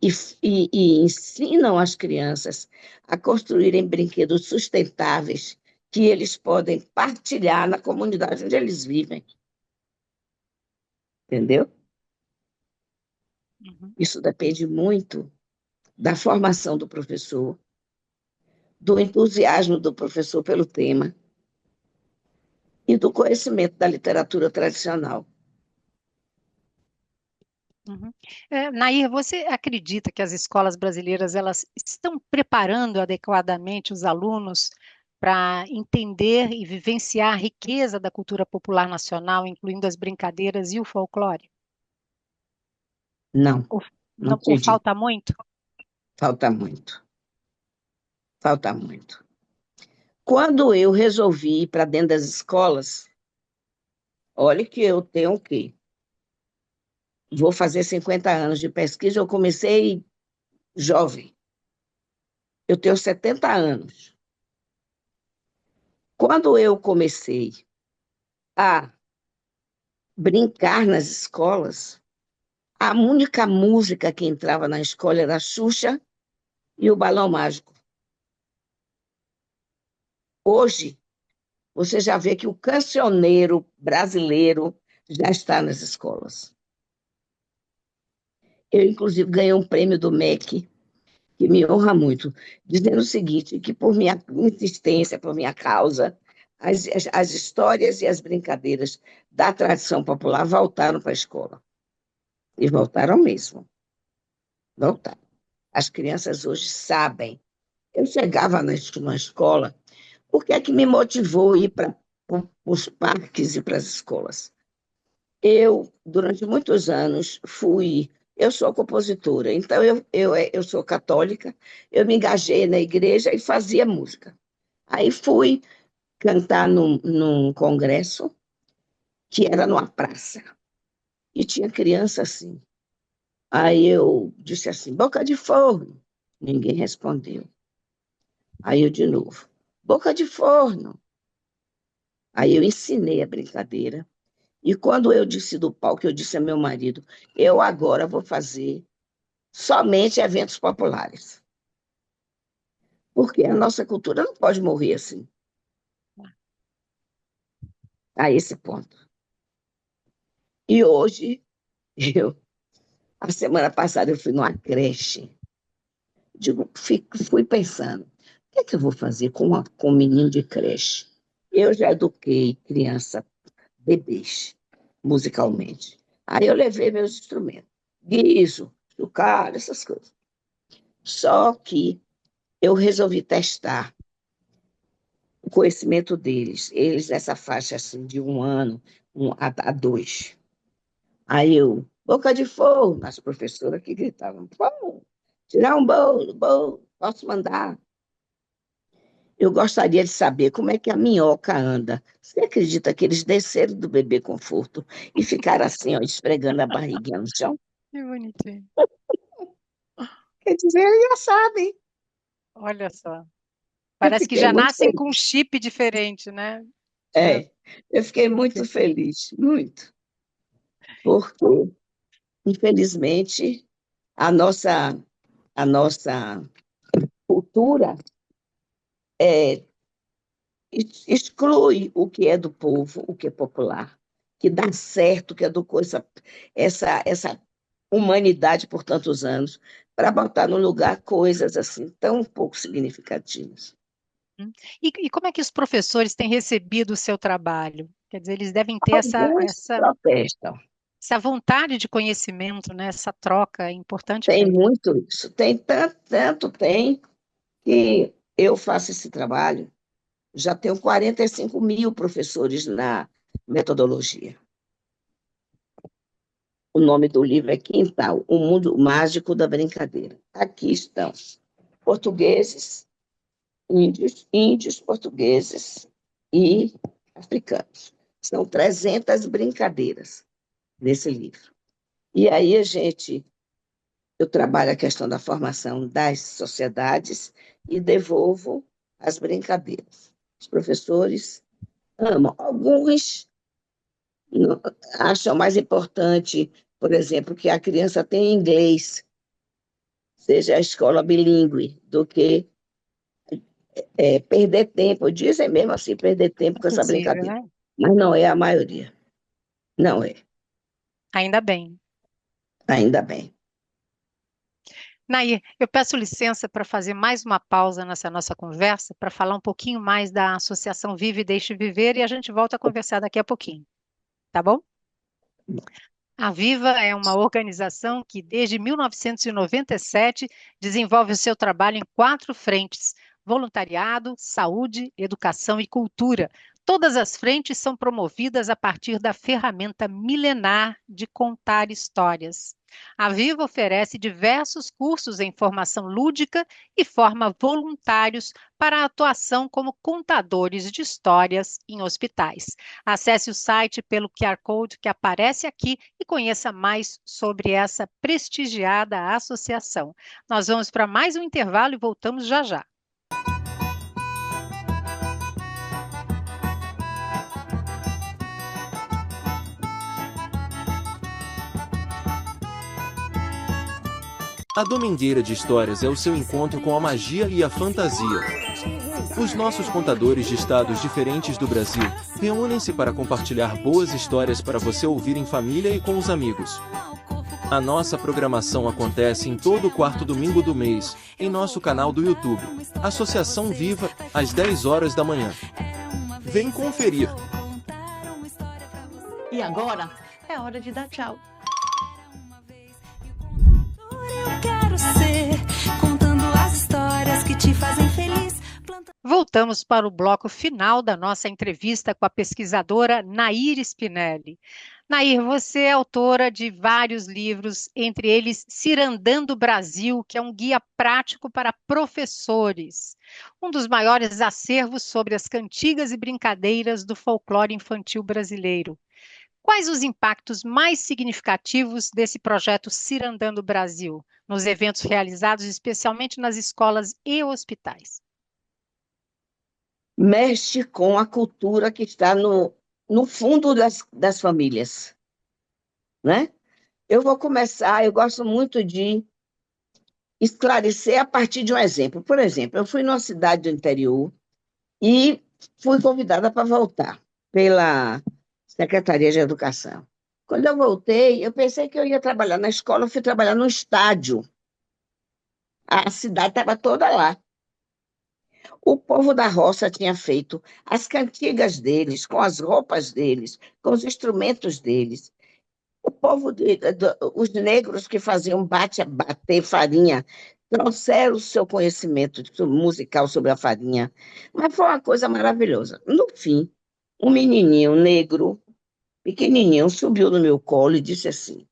ensinam as crianças a construírem brinquedos sustentáveis que eles podem partilhar na comunidade onde eles vivem, entendeu? Uhum. Isso depende muito da formação do professor, do entusiasmo do professor pelo tema e do conhecimento da literatura tradicional. Uhum. Nair, você acredita que as escolas brasileiras elas estão preparando adequadamente os alunos para entender e vivenciar a riqueza da cultura popular nacional, incluindo as brincadeiras e o folclore? Não, Ou, não ou acredito. falta muito? Falta muito, falta muito. Quando eu resolvi ir para dentro das escolas, olha que eu tenho o quê? Vou fazer 50 anos de pesquisa, eu comecei jovem. Eu tenho 70 anos. Quando eu comecei a brincar nas escolas, a única música que entrava na escola era a Xuxa e o Balão Mágico. Hoje, você já vê que o cancioneiro brasileiro já está nas escolas. Eu, inclusive, ganhei um prêmio do MEC, que me honra muito, dizendo o seguinte, que por minha insistência, por minha causa, as histórias e as brincadeiras da tradição popular voltaram para a escola. E voltaram mesmo. Voltaram. As crianças hoje sabem. Eu chegava na escola, o que é que me motivou a ir para os parques e para as escolas? Eu, durante muitos anos, eu sou compositora, então eu sou católica, eu me engajei na igreja e fazia música. Aí fui cantar num congresso, que era numa praça, e tinha criança assim. Aí eu disse assim, boca de forno. Ninguém respondeu. Aí eu de novo, boca de forno. Aí eu ensinei a brincadeira. E quando eu disse do palco, eu disse a meu marido, eu agora vou fazer somente eventos populares. Porque a nossa cultura não pode morrer assim, a esse ponto. E hoje, a semana passada eu fui numa creche. Fui pensando, o que é que eu vou fazer com um menino de creche? Eu já eduquei criança, bebês, musicalmente. Aí eu levei meus instrumentos, guiso, chocalho, essas coisas. Só que eu resolvi testar o conhecimento deles, eles nessa faixa assim, de 1 ano a 2. Aí eu, boca de fogo, as professoras que gritavam, pô, tirar um bolo, posso mandar. Eu gostaria de saber como é que a minhoca anda. Você acredita que eles desceram do bebê conforto e ficaram assim, ó, esfregando a barriguinha no chão? Que bonitinho. Quer dizer, eles já sabem. Olha só. Eu Parece que fiquei já muito nascem feliz. com um chip diferente, né? Já. É, eu fiquei muito feliz, muito. Porque, infelizmente, a nossa, a nossa cultura exclui o que é do povo, o que é popular, que dá certo, que educou essa humanidade por tantos anos, para botar no lugar coisas assim tão pouco significativas. E como é que os professores têm recebido o seu trabalho? Quer dizer, eles devem ter Alguns protestam. essa vontade de conhecimento, né? Essa troca é importante para Tem eles. muito isso, tem tanto tem, que eu faço esse trabalho, já tenho 45 mil professores na metodologia. O nome do livro é Quintal, o Mundo Mágico da Brincadeira. Aqui estão portugueses, índios, portugueses e africanos. São 300 brincadeiras nesse livro. E aí eu trabalho a questão da formação das sociedades e devolvo as brincadeiras. Os professores amam. Alguns acham mais importante, por exemplo, que a criança tenha inglês, seja a escola bilíngue, do que perder tempo. Dizem mesmo assim, perder tempo com essa Impossível, brincadeira. né? Mas não é a maioria. Não é. Ainda bem. Ainda bem. Nair, eu peço licença para fazer mais uma pausa nessa nossa conversa, para falar um pouquinho mais da Associação Vive e Deixe Viver, e a gente volta a conversar daqui a pouquinho, tá bom? A Viva é uma organização que, desde 1997, desenvolve o seu trabalho em 4 frentes: voluntariado, saúde, educação e cultura. Todas as frentes são promovidas a partir da ferramenta milenar de contar histórias. A Viva oferece diversos cursos em formação lúdica e forma voluntários para a atuação como contadores de histórias em hospitais. Acesse o site pelo QR Code que aparece aqui e conheça mais sobre essa prestigiada associação. Nós vamos para mais um intervalo e voltamos já já. A Domingueira de Histórias é o seu encontro com a magia e a fantasia. Os nossos contadores de estados diferentes do Brasil reúnem-se para compartilhar boas histórias para você ouvir em família e com os amigos. A nossa programação acontece em todo quarto domingo do mês, em nosso canal do YouTube, Associação Viva, às 10 horas da manhã. Vem conferir! E agora é hora de dar tchau. Eu quero ser, contando as histórias que te fazem feliz. Voltamos para o bloco final da nossa entrevista com a pesquisadora Nair Spinelli. Nair, você é autora de vários livros, entre eles Cirandando Brasil, que é um guia prático para professores, um dos maiores acervos sobre as cantigas e brincadeiras do folclore infantil brasileiro. Quais os impactos mais significativos desse projeto Cirandando Brasil, nos eventos realizados especialmente nas escolas e hospitais? Mexe com a cultura que está no fundo das famílias, né? Eu vou começar, eu gosto muito de esclarecer a partir de um exemplo. Por exemplo, eu fui numa cidade do interior e fui convidada para voltar pela Secretaria de Educação. Quando eu voltei, eu pensei que eu ia trabalhar na escola, eu fui trabalhar no estádio. A cidade estava toda lá. O povo da roça tinha feito as cantigas deles, com as roupas deles, com os instrumentos deles. O povo, os negros que faziam bater farinha, trouxeram o seu conhecimento musical sobre a farinha. Mas foi uma coisa maravilhosa. No fim, um menininho negro, pequenininho, subiu no meu colo e disse assim: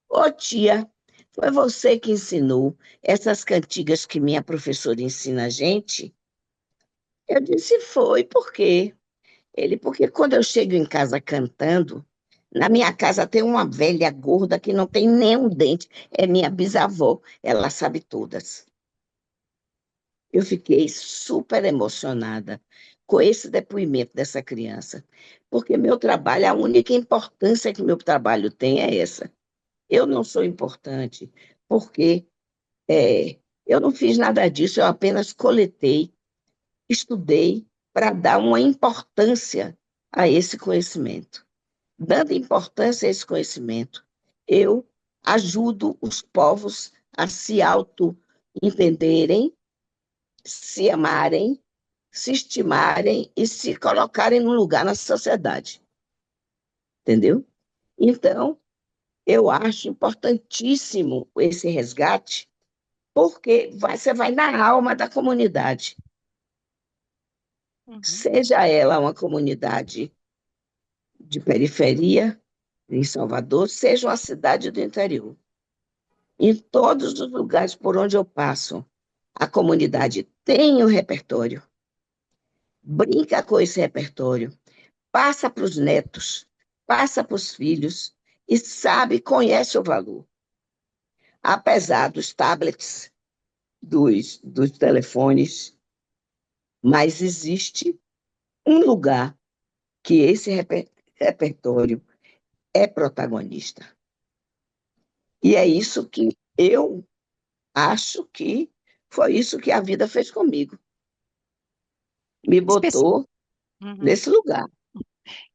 Ô tia, foi você que ensinou essas cantigas que minha professora ensina a gente? Eu disse: foi, por quê? Porque quando eu chego em casa cantando, na minha casa tem uma velha gorda que não tem nenhum dente, é minha bisavó, ela sabe todas. Eu fiquei super emocionada com esse depoimento dessa criança, porque meu trabalho, a única importância que meu trabalho tem é essa. Eu não sou importante, porque eu não fiz nada disso, eu apenas coletei, estudei para dar uma importância a esse conhecimento. Dando importância a esse conhecimento, eu ajudo os povos a se auto-entenderem, se amarem, se estimarem e se colocarem num lugar na sociedade. Entendeu? Então, eu acho importantíssimo esse resgate, porque você vai na alma da comunidade. Seja ela uma comunidade de periferia, em Salvador, seja uma cidade do interior. Em todos os lugares por onde eu passo, a comunidade tem um repertório, brinca com esse repertório, passa para os netos, passa para os filhos e sabe, conhece o valor. Apesar dos tablets, dos telefones, mas existe um lugar que esse repertório é protagonista. E é isso que eu acho que foi isso que a vida fez comigo. Me botou nesse lugar.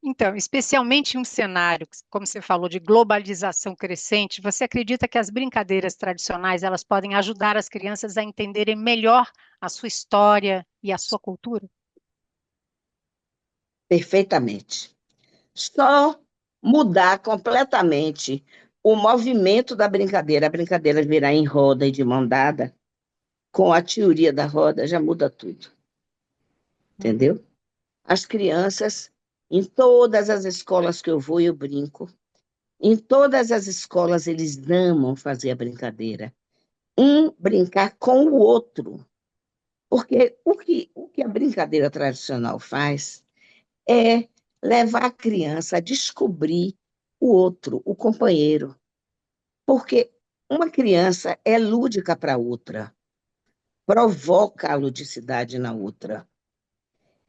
Então, especialmente em um cenário, como você falou, de globalização crescente, você acredita que as brincadeiras tradicionais elas podem ajudar as crianças a entenderem melhor a sua história e a sua cultura? Perfeitamente. Só mudar completamente o movimento da brincadeira, a brincadeira virar em roda e de mão dada, com a teoria da roda, já muda tudo. Entendeu? As crianças, em todas as escolas que eu vou, eu brinco. Em todas as escolas, eles amam fazer a brincadeira. Um brincar com o outro. Porque o que a brincadeira tradicional faz é levar a criança a descobrir o outro, o companheiro. Porque uma criança é lúdica para outra, provoca a ludicidade na outra.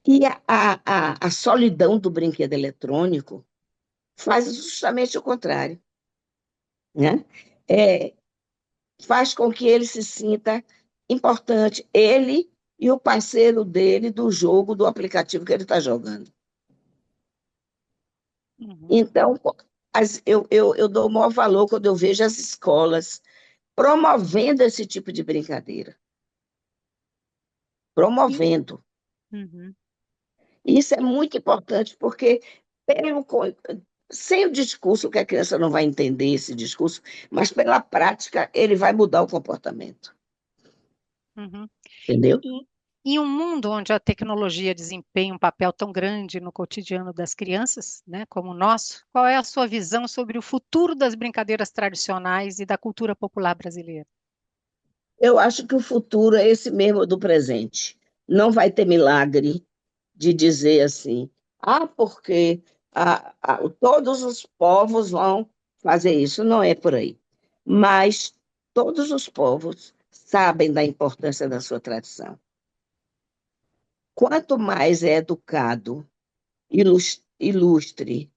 E a solidão do brinquedo eletrônico faz justamente o contrário. Né? faz com que ele se sinta importante, ele e o parceiro dele do jogo, do aplicativo que ele está jogando. Então, eu dou o maior valor quando eu vejo as escolas promovendo esse tipo de brincadeira. Promovendo. Uhum. Isso é muito importante, porque sem o discurso, que a criança não vai entender esse discurso, mas pela prática ele vai mudar o comportamento. Uhum. Entendeu? Em um mundo onde a tecnologia desempenha um papel tão grande no cotidiano das crianças, né, como o nosso, qual é a sua visão sobre o futuro das brincadeiras tradicionais e da cultura popular brasileira? Eu acho que o futuro é esse mesmo do presente. Não vai ter milagre de dizer assim, porque todos os povos vão fazer isso. Não é por aí. Mas todos os povos sabem da importância da sua tradição. Quanto mais é educado, ilustre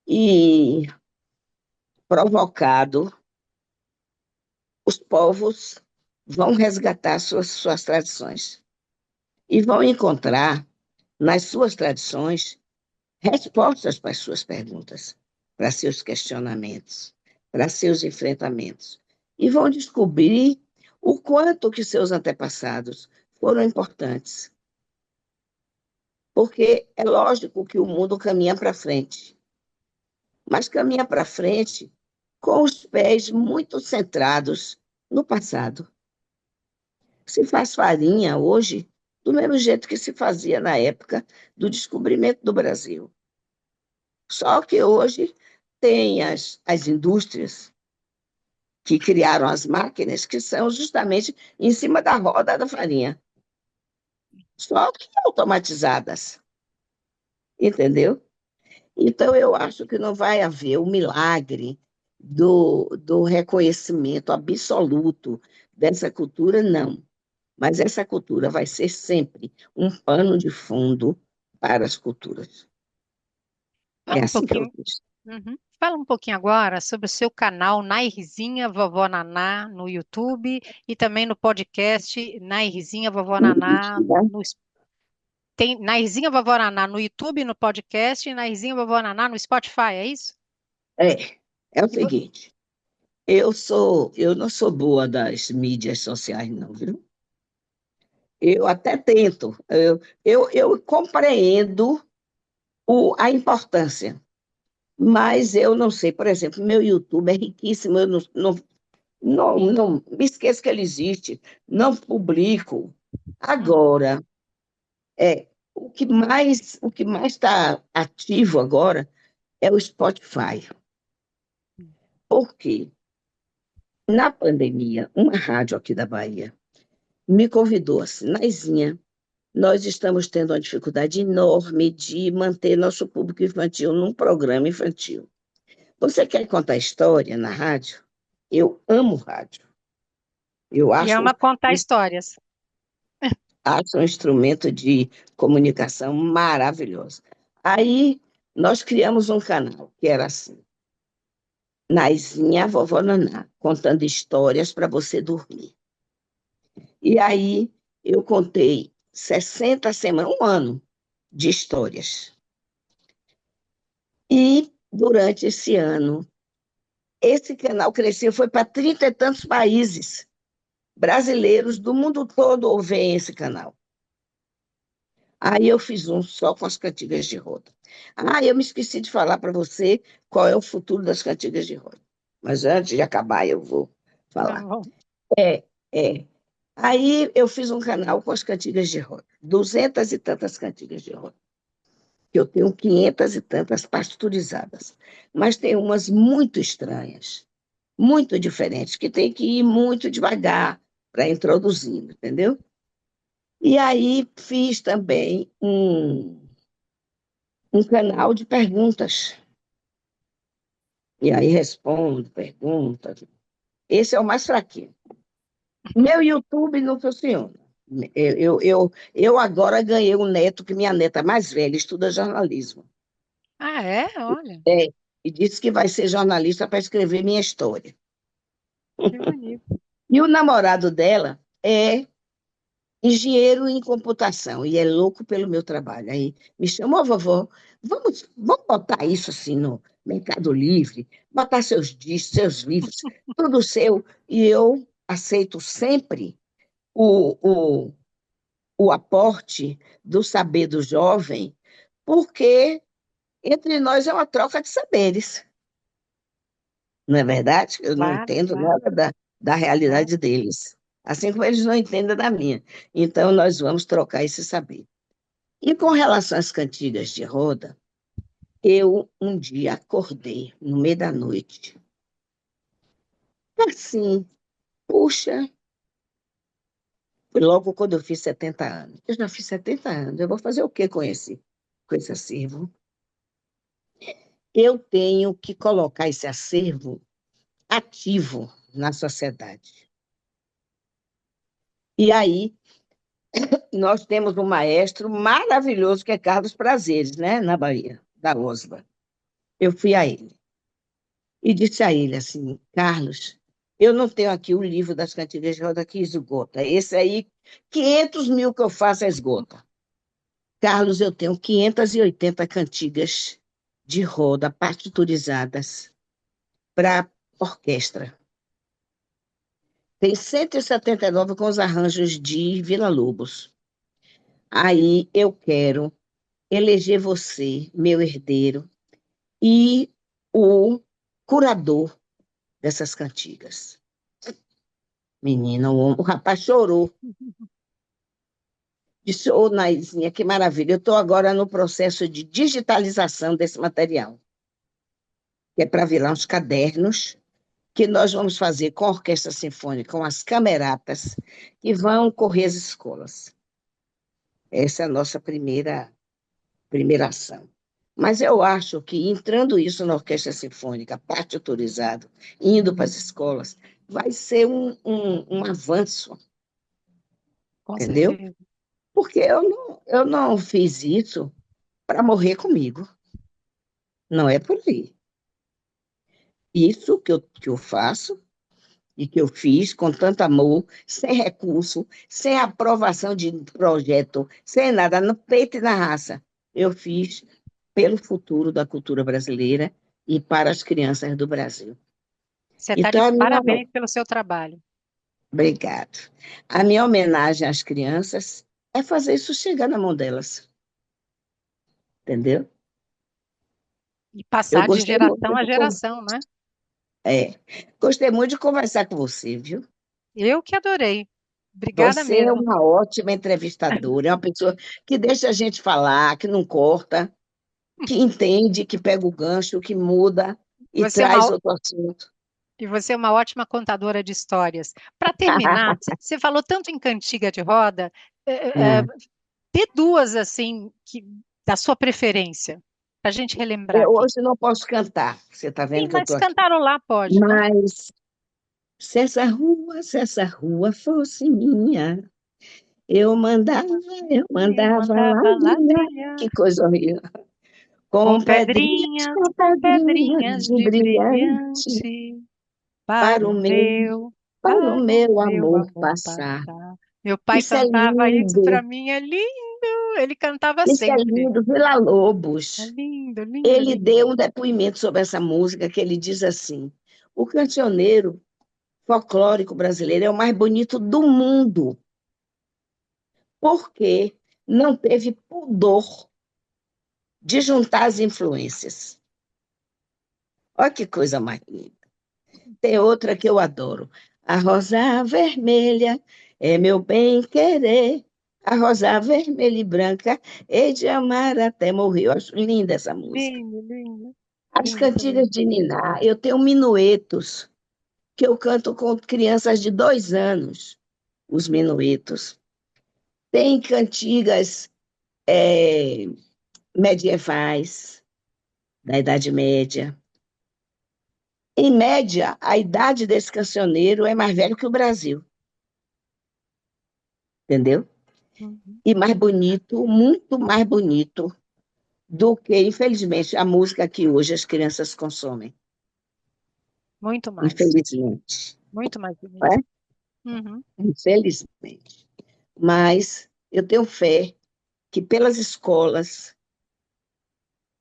e provocado, os povos vão resgatar suas tradições e vão encontrar nas suas tradições respostas para as suas perguntas, para seus questionamentos, para seus enfrentamentos. E vão descobrir o quanto que seus antepassados foram importantes. Porque é lógico que o mundo caminha para frente, mas caminha para frente com os pés muito centrados no passado. Se faz farinha hoje do mesmo jeito que se fazia na época do descobrimento do Brasil. Só que hoje tem as indústrias que criaram as máquinas que são justamente em cima da roda da farinha. Só que automatizadas. Entendeu? Então, eu acho que não vai haver o milagre do reconhecimento absoluto dessa cultura, não. Mas essa cultura vai ser sempre um pano de fundo para as culturas. É Fala um assim que eu pouquinho, vejo. fala um pouquinho agora sobre o seu canal Nairzinha Vovó Naná no YouTube e também no podcast Nairzinha Vovó Naná tem Nairzinha Vovó Naná no YouTube, no podcast, e Nairzinha Vovó Naná no Spotify, é isso? É o E vo- seguinte, eu não sou boa das mídias sociais, não, viu? Eu até tento, eu compreendo a importância, mas eu não sei, por exemplo, meu YouTube é riquíssimo, eu não me esqueço que ele existe, não publico. Agora, o que mais está ativo agora é o Spotify. Por quê? Na pandemia, uma rádio aqui da Bahia me convidou assim, Naizinha, nós estamos tendo uma dificuldade enorme de manter nosso público infantil num programa infantil. Você quer contar história na rádio? Eu amo rádio. Eu E ama contar histórias. acho um instrumento de comunicação maravilhoso. Aí nós criamos um canal que era assim, Naizinha Vovó Naná, contando histórias para você dormir. E aí eu contei 60 semanas, um ano de histórias. E durante esse ano, esse canal cresceu, foi para 30 e tantos países brasileiros do mundo todo veem esse canal. Aí eu fiz um só com as cantigas de roda. Eu me esqueci de falar para você qual é o futuro das cantigas de roda. Mas antes de acabar, eu vou Tá falar. bom. É, é. Aí eu fiz um canal com as cantigas de roda. 200 e tantas cantigas de roda. Eu tenho 500 e tantas pasteurizadas. Mas tem umas muito estranhas, muito diferentes, que tem que ir muito devagar para introduzindo, entendeu? E aí fiz também um canal de perguntas. E aí respondo perguntas. Esse é o mais fraquinho. Meu YouTube não funciona. Eu agora ganhei um neto, que minha neta mais velha estuda jornalismo. Ah, é? Olha, E disse que vai ser jornalista para escrever minha história. que bonito. E o namorado dela é engenheiro em computação e é louco pelo meu trabalho. Aí me chamou, vovó, vamos botar isso assim no Mercado Livre, botar seus discos, seus livros, tudo seu, e eu aceito sempre o, o, o aporte do saber do jovem, porque entre nós é uma troca de saberes, não é verdade? Eu não Claro, entendo claro, nada da claro. realidade deles, assim como eles não entendem da minha. Então, nós vamos trocar esse saber. E com relação às cantigas de roda, eu um dia acordei no meio da noite, assim, puxa, foi logo quando eu fiz 70 anos. Eu já fiz 70 anos, eu vou fazer o que com esse acervo? Eu tenho que colocar esse acervo ativo na sociedade. E aí, nós temos um maestro maravilhoso que é Carlos Prazeres, né, na Bahia, da OSBA. Eu fui a ele e disse a ele assim, Carlos, eu não tenho aqui o livro das cantigas de roda que esgota. Esse aí, 500 mil que eu faço é esgota. Carlos, eu tenho 580 cantigas de roda partiturizadas para orquestra. Tem 179 com os arranjos de Villa-Lobos. Aí eu quero eleger você, meu herdeiro, e o curador dessas cantigas. Menina, o rapaz chorou. Disse, ô, Naizinha, que maravilha. Eu estou agora no processo de digitalização desse material, que é para virar uns cadernos que nós vamos fazer com a Orquestra Sinfônica, com as cameratas, que vão correr as escolas. Essa é a nossa primeira ação. Mas eu acho que entrando isso na Orquestra Sinfônica, partiturizado, indo para as escolas, vai ser um avanço, Com entendeu? certeza. Porque eu não fiz isso para morrer comigo. Não é por aí. Isso que eu faço e que eu fiz com tanto amor, sem recurso, sem aprovação de projeto, sem nada, no peito e na raça. Eu fiz pelo futuro da cultura brasileira e para as crianças do Brasil. Você está de Então, parabéns pelo seu trabalho. obrigado. A minha homenagem às crianças é fazer isso chegar na mão delas, entendeu? E Eu passar de gostei muito geração a de, geração, né? é, gostei muito de conversar com você, viu? Eu que adorei. Obrigada Você é mesmo. uma ótima entrevistadora, é uma pessoa que deixa a gente falar, que não corta, que entende, que pega o gancho, que muda e Você é traz uma, outro assunto. e você é uma ótima contadora de histórias. Para terminar, você falou tanto em cantiga de roda, Ah, dê duas assim da sua preferência, para a gente relembrar eu aqui. hoje não posso cantar, você está Sim, vendo que eu mas estou aqui. cantaram lá pode, né? Mas se essa rua fosse minha, eu Eu mandava lá mandava lá brilhar. trilhar Que coisa horrível. Com com pedrinhas pedrinhas de de brilhante, brilhante para o meu, para o para o meu meu amor amor passar. passar. Meu pai Isso é cantava isso para lindo, mim, é lindo. Ele cantava isso é sempre. lindo. É Villa-Lobos, lindo, lindo, ele lindo. deu um depoimento sobre essa música, que ele diz assim, o cancioneiro folclórico brasileiro é o mais bonito do mundo, porque não teve pudor de juntar as influências. Olha que coisa mais linda. Tem outra que eu adoro. A rosa vermelha é meu bem-querer. A rosa vermelha e branca hei de amar até morrer. Eu acho linda essa música. Lindo, lindo, As lindo cantigas também. de Niná, eu tenho minuetos que eu canto com crianças de 2 anos, os minuetos. Tem cantigas é, medievais, da Idade Média. Em média, a idade desse cancioneiro é mais velho que o Brasil, entendeu? Uhum. E mais bonito, muito mais bonito do que, infelizmente, a música que hoje as crianças consomem. Muito mais, Infelizmente. muito mais Não bonito. é? Uhum. infelizmente. Mas eu tenho fé que pelas escolas,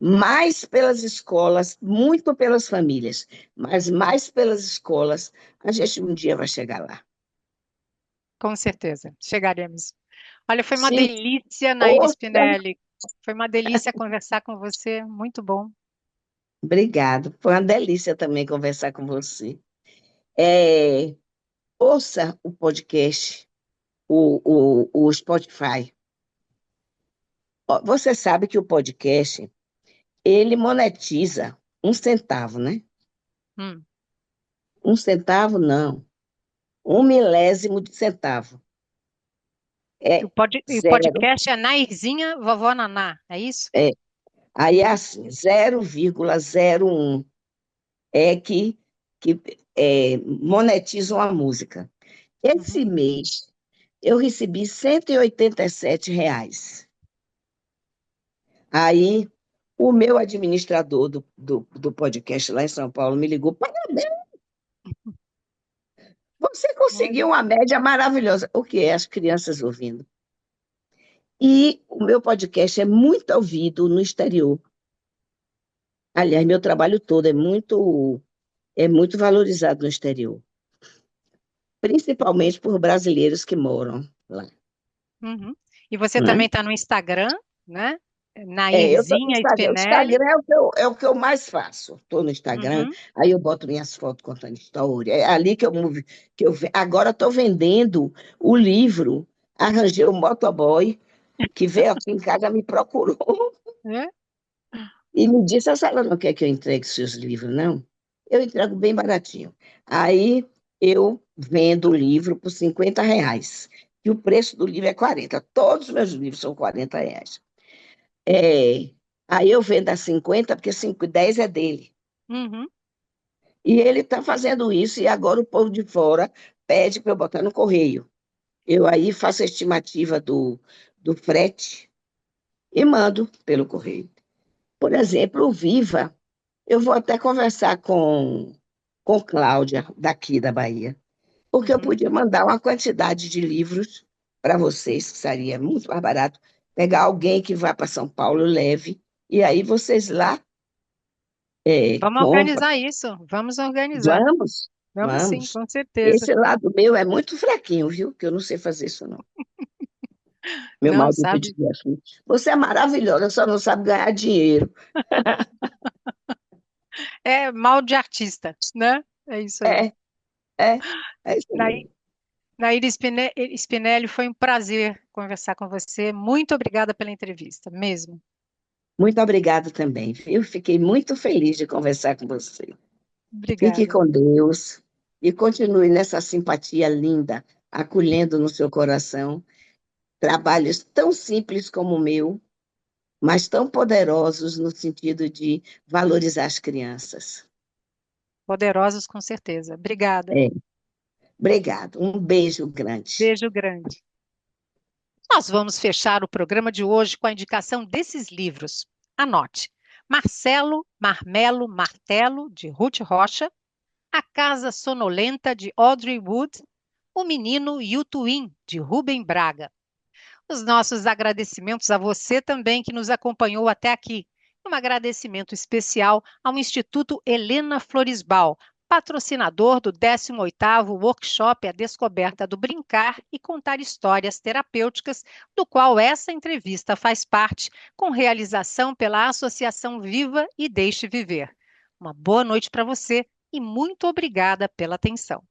mais pelas escolas, muito pelas famílias, mas mais pelas escolas, a gente um dia vai chegar lá. Com certeza, chegaremos. Olha, foi uma Sim, delícia, Nair ouça, Spinelli. Foi uma delícia conversar com você, muito bom. obrigado. Foi uma delícia também conversar com você. É, ouça o podcast, o Spotify. Ó, você sabe que o podcast, ele monetiza 1 centavo, né? Hum. 1 centavo, não. 1 milésimo de centavo. E É o zero. podcast é Nairzinha, Vovó Naná, é isso? É. Aí é assim, 0,01 é que monetizam a música. Uhum. Esse mês, eu recebi R$ 187. Aí, o meu administrador do podcast lá em São Paulo me ligou: parabéns, você conseguiu uma média maravilhosa. O que é? As crianças ouvindo. E o meu podcast é muito ouvido no exterior. Aliás, meu trabalho todo é muito valorizado no exterior, principalmente por brasileiros que moram lá. Uhum. E você Né? também está no Instagram, né? Eu estou no Nairzinha Instagram. O Spinelli. Instagram é o que eu mais faço. Estou no Instagram, Uhum. aí eu boto minhas fotos contando história. É ali agora estou vendendo o livro. Arranjei um motoboy que veio aqui em casa, me procurou É? e me disse: a senhora não quer que eu entregue seus livros, não? Eu entrego bem baratinho. Aí eu vendo o livro por R$ 50. E o preço do livro é 40. Todos os meus livros são R$ 40. É, aí eu vendo a 50, porque 5 e 10 é dele. Uhum. E ele está fazendo isso, e agora o povo de fora pede para eu botar no correio. Eu aí faço a estimativa do frete e mando pelo correio. Por exemplo, o Viva, eu vou até conversar com Cláudia, daqui da Bahia, porque eu Uhum. podia mandar uma quantidade de livros para vocês, que seria muito mais barato, pegar alguém que vá para São Paulo, leve, e aí vocês lá Vamos compram. organizar isso, vamos organizar. Vamos, Vamos sim, vamos. com certeza. Esse lado meu é muito fraquinho, viu? Que eu não sei fazer isso, não. Meu Não, marido sabe? dizia assim: você é maravilhosa, só não sabe ganhar dinheiro. É mal de artista, né? É isso aí. É, é, é isso Nair, mesmo. Nair Spinelli, foi um prazer conversar com você. Muito obrigada pela entrevista, mesmo. Muito obrigada também, viu? Fiquei muito feliz de conversar com você. Fique Obrigada. com Deus e continue nessa simpatia linda, acolhendo no seu coração trabalhos tão simples como o meu, mas tão poderosos no sentido de valorizar as crianças. Poderosos, com certeza. Obrigada. É, obrigado. Um beijo grande. Beijo grande. Nós vamos fechar o programa de hoje com a indicação desses livros. Anote: Marcelo Marmelo Martelo, de Ruth Rocha, A Casa Sonolenta, de Audrey Wood, O Menino e o Twin, de Rubem Braga. Os nossos agradecimentos a você também que nos acompanhou até aqui. Um agradecimento especial ao Instituto Helena Floresbal, patrocinador do 18º Workshop A Descoberta do Brincar e Contar Histórias Terapêuticas, do qual essa entrevista faz parte, com realização pela Associação Viva e Deixe Viver. Uma boa noite para você e muito obrigada pela atenção.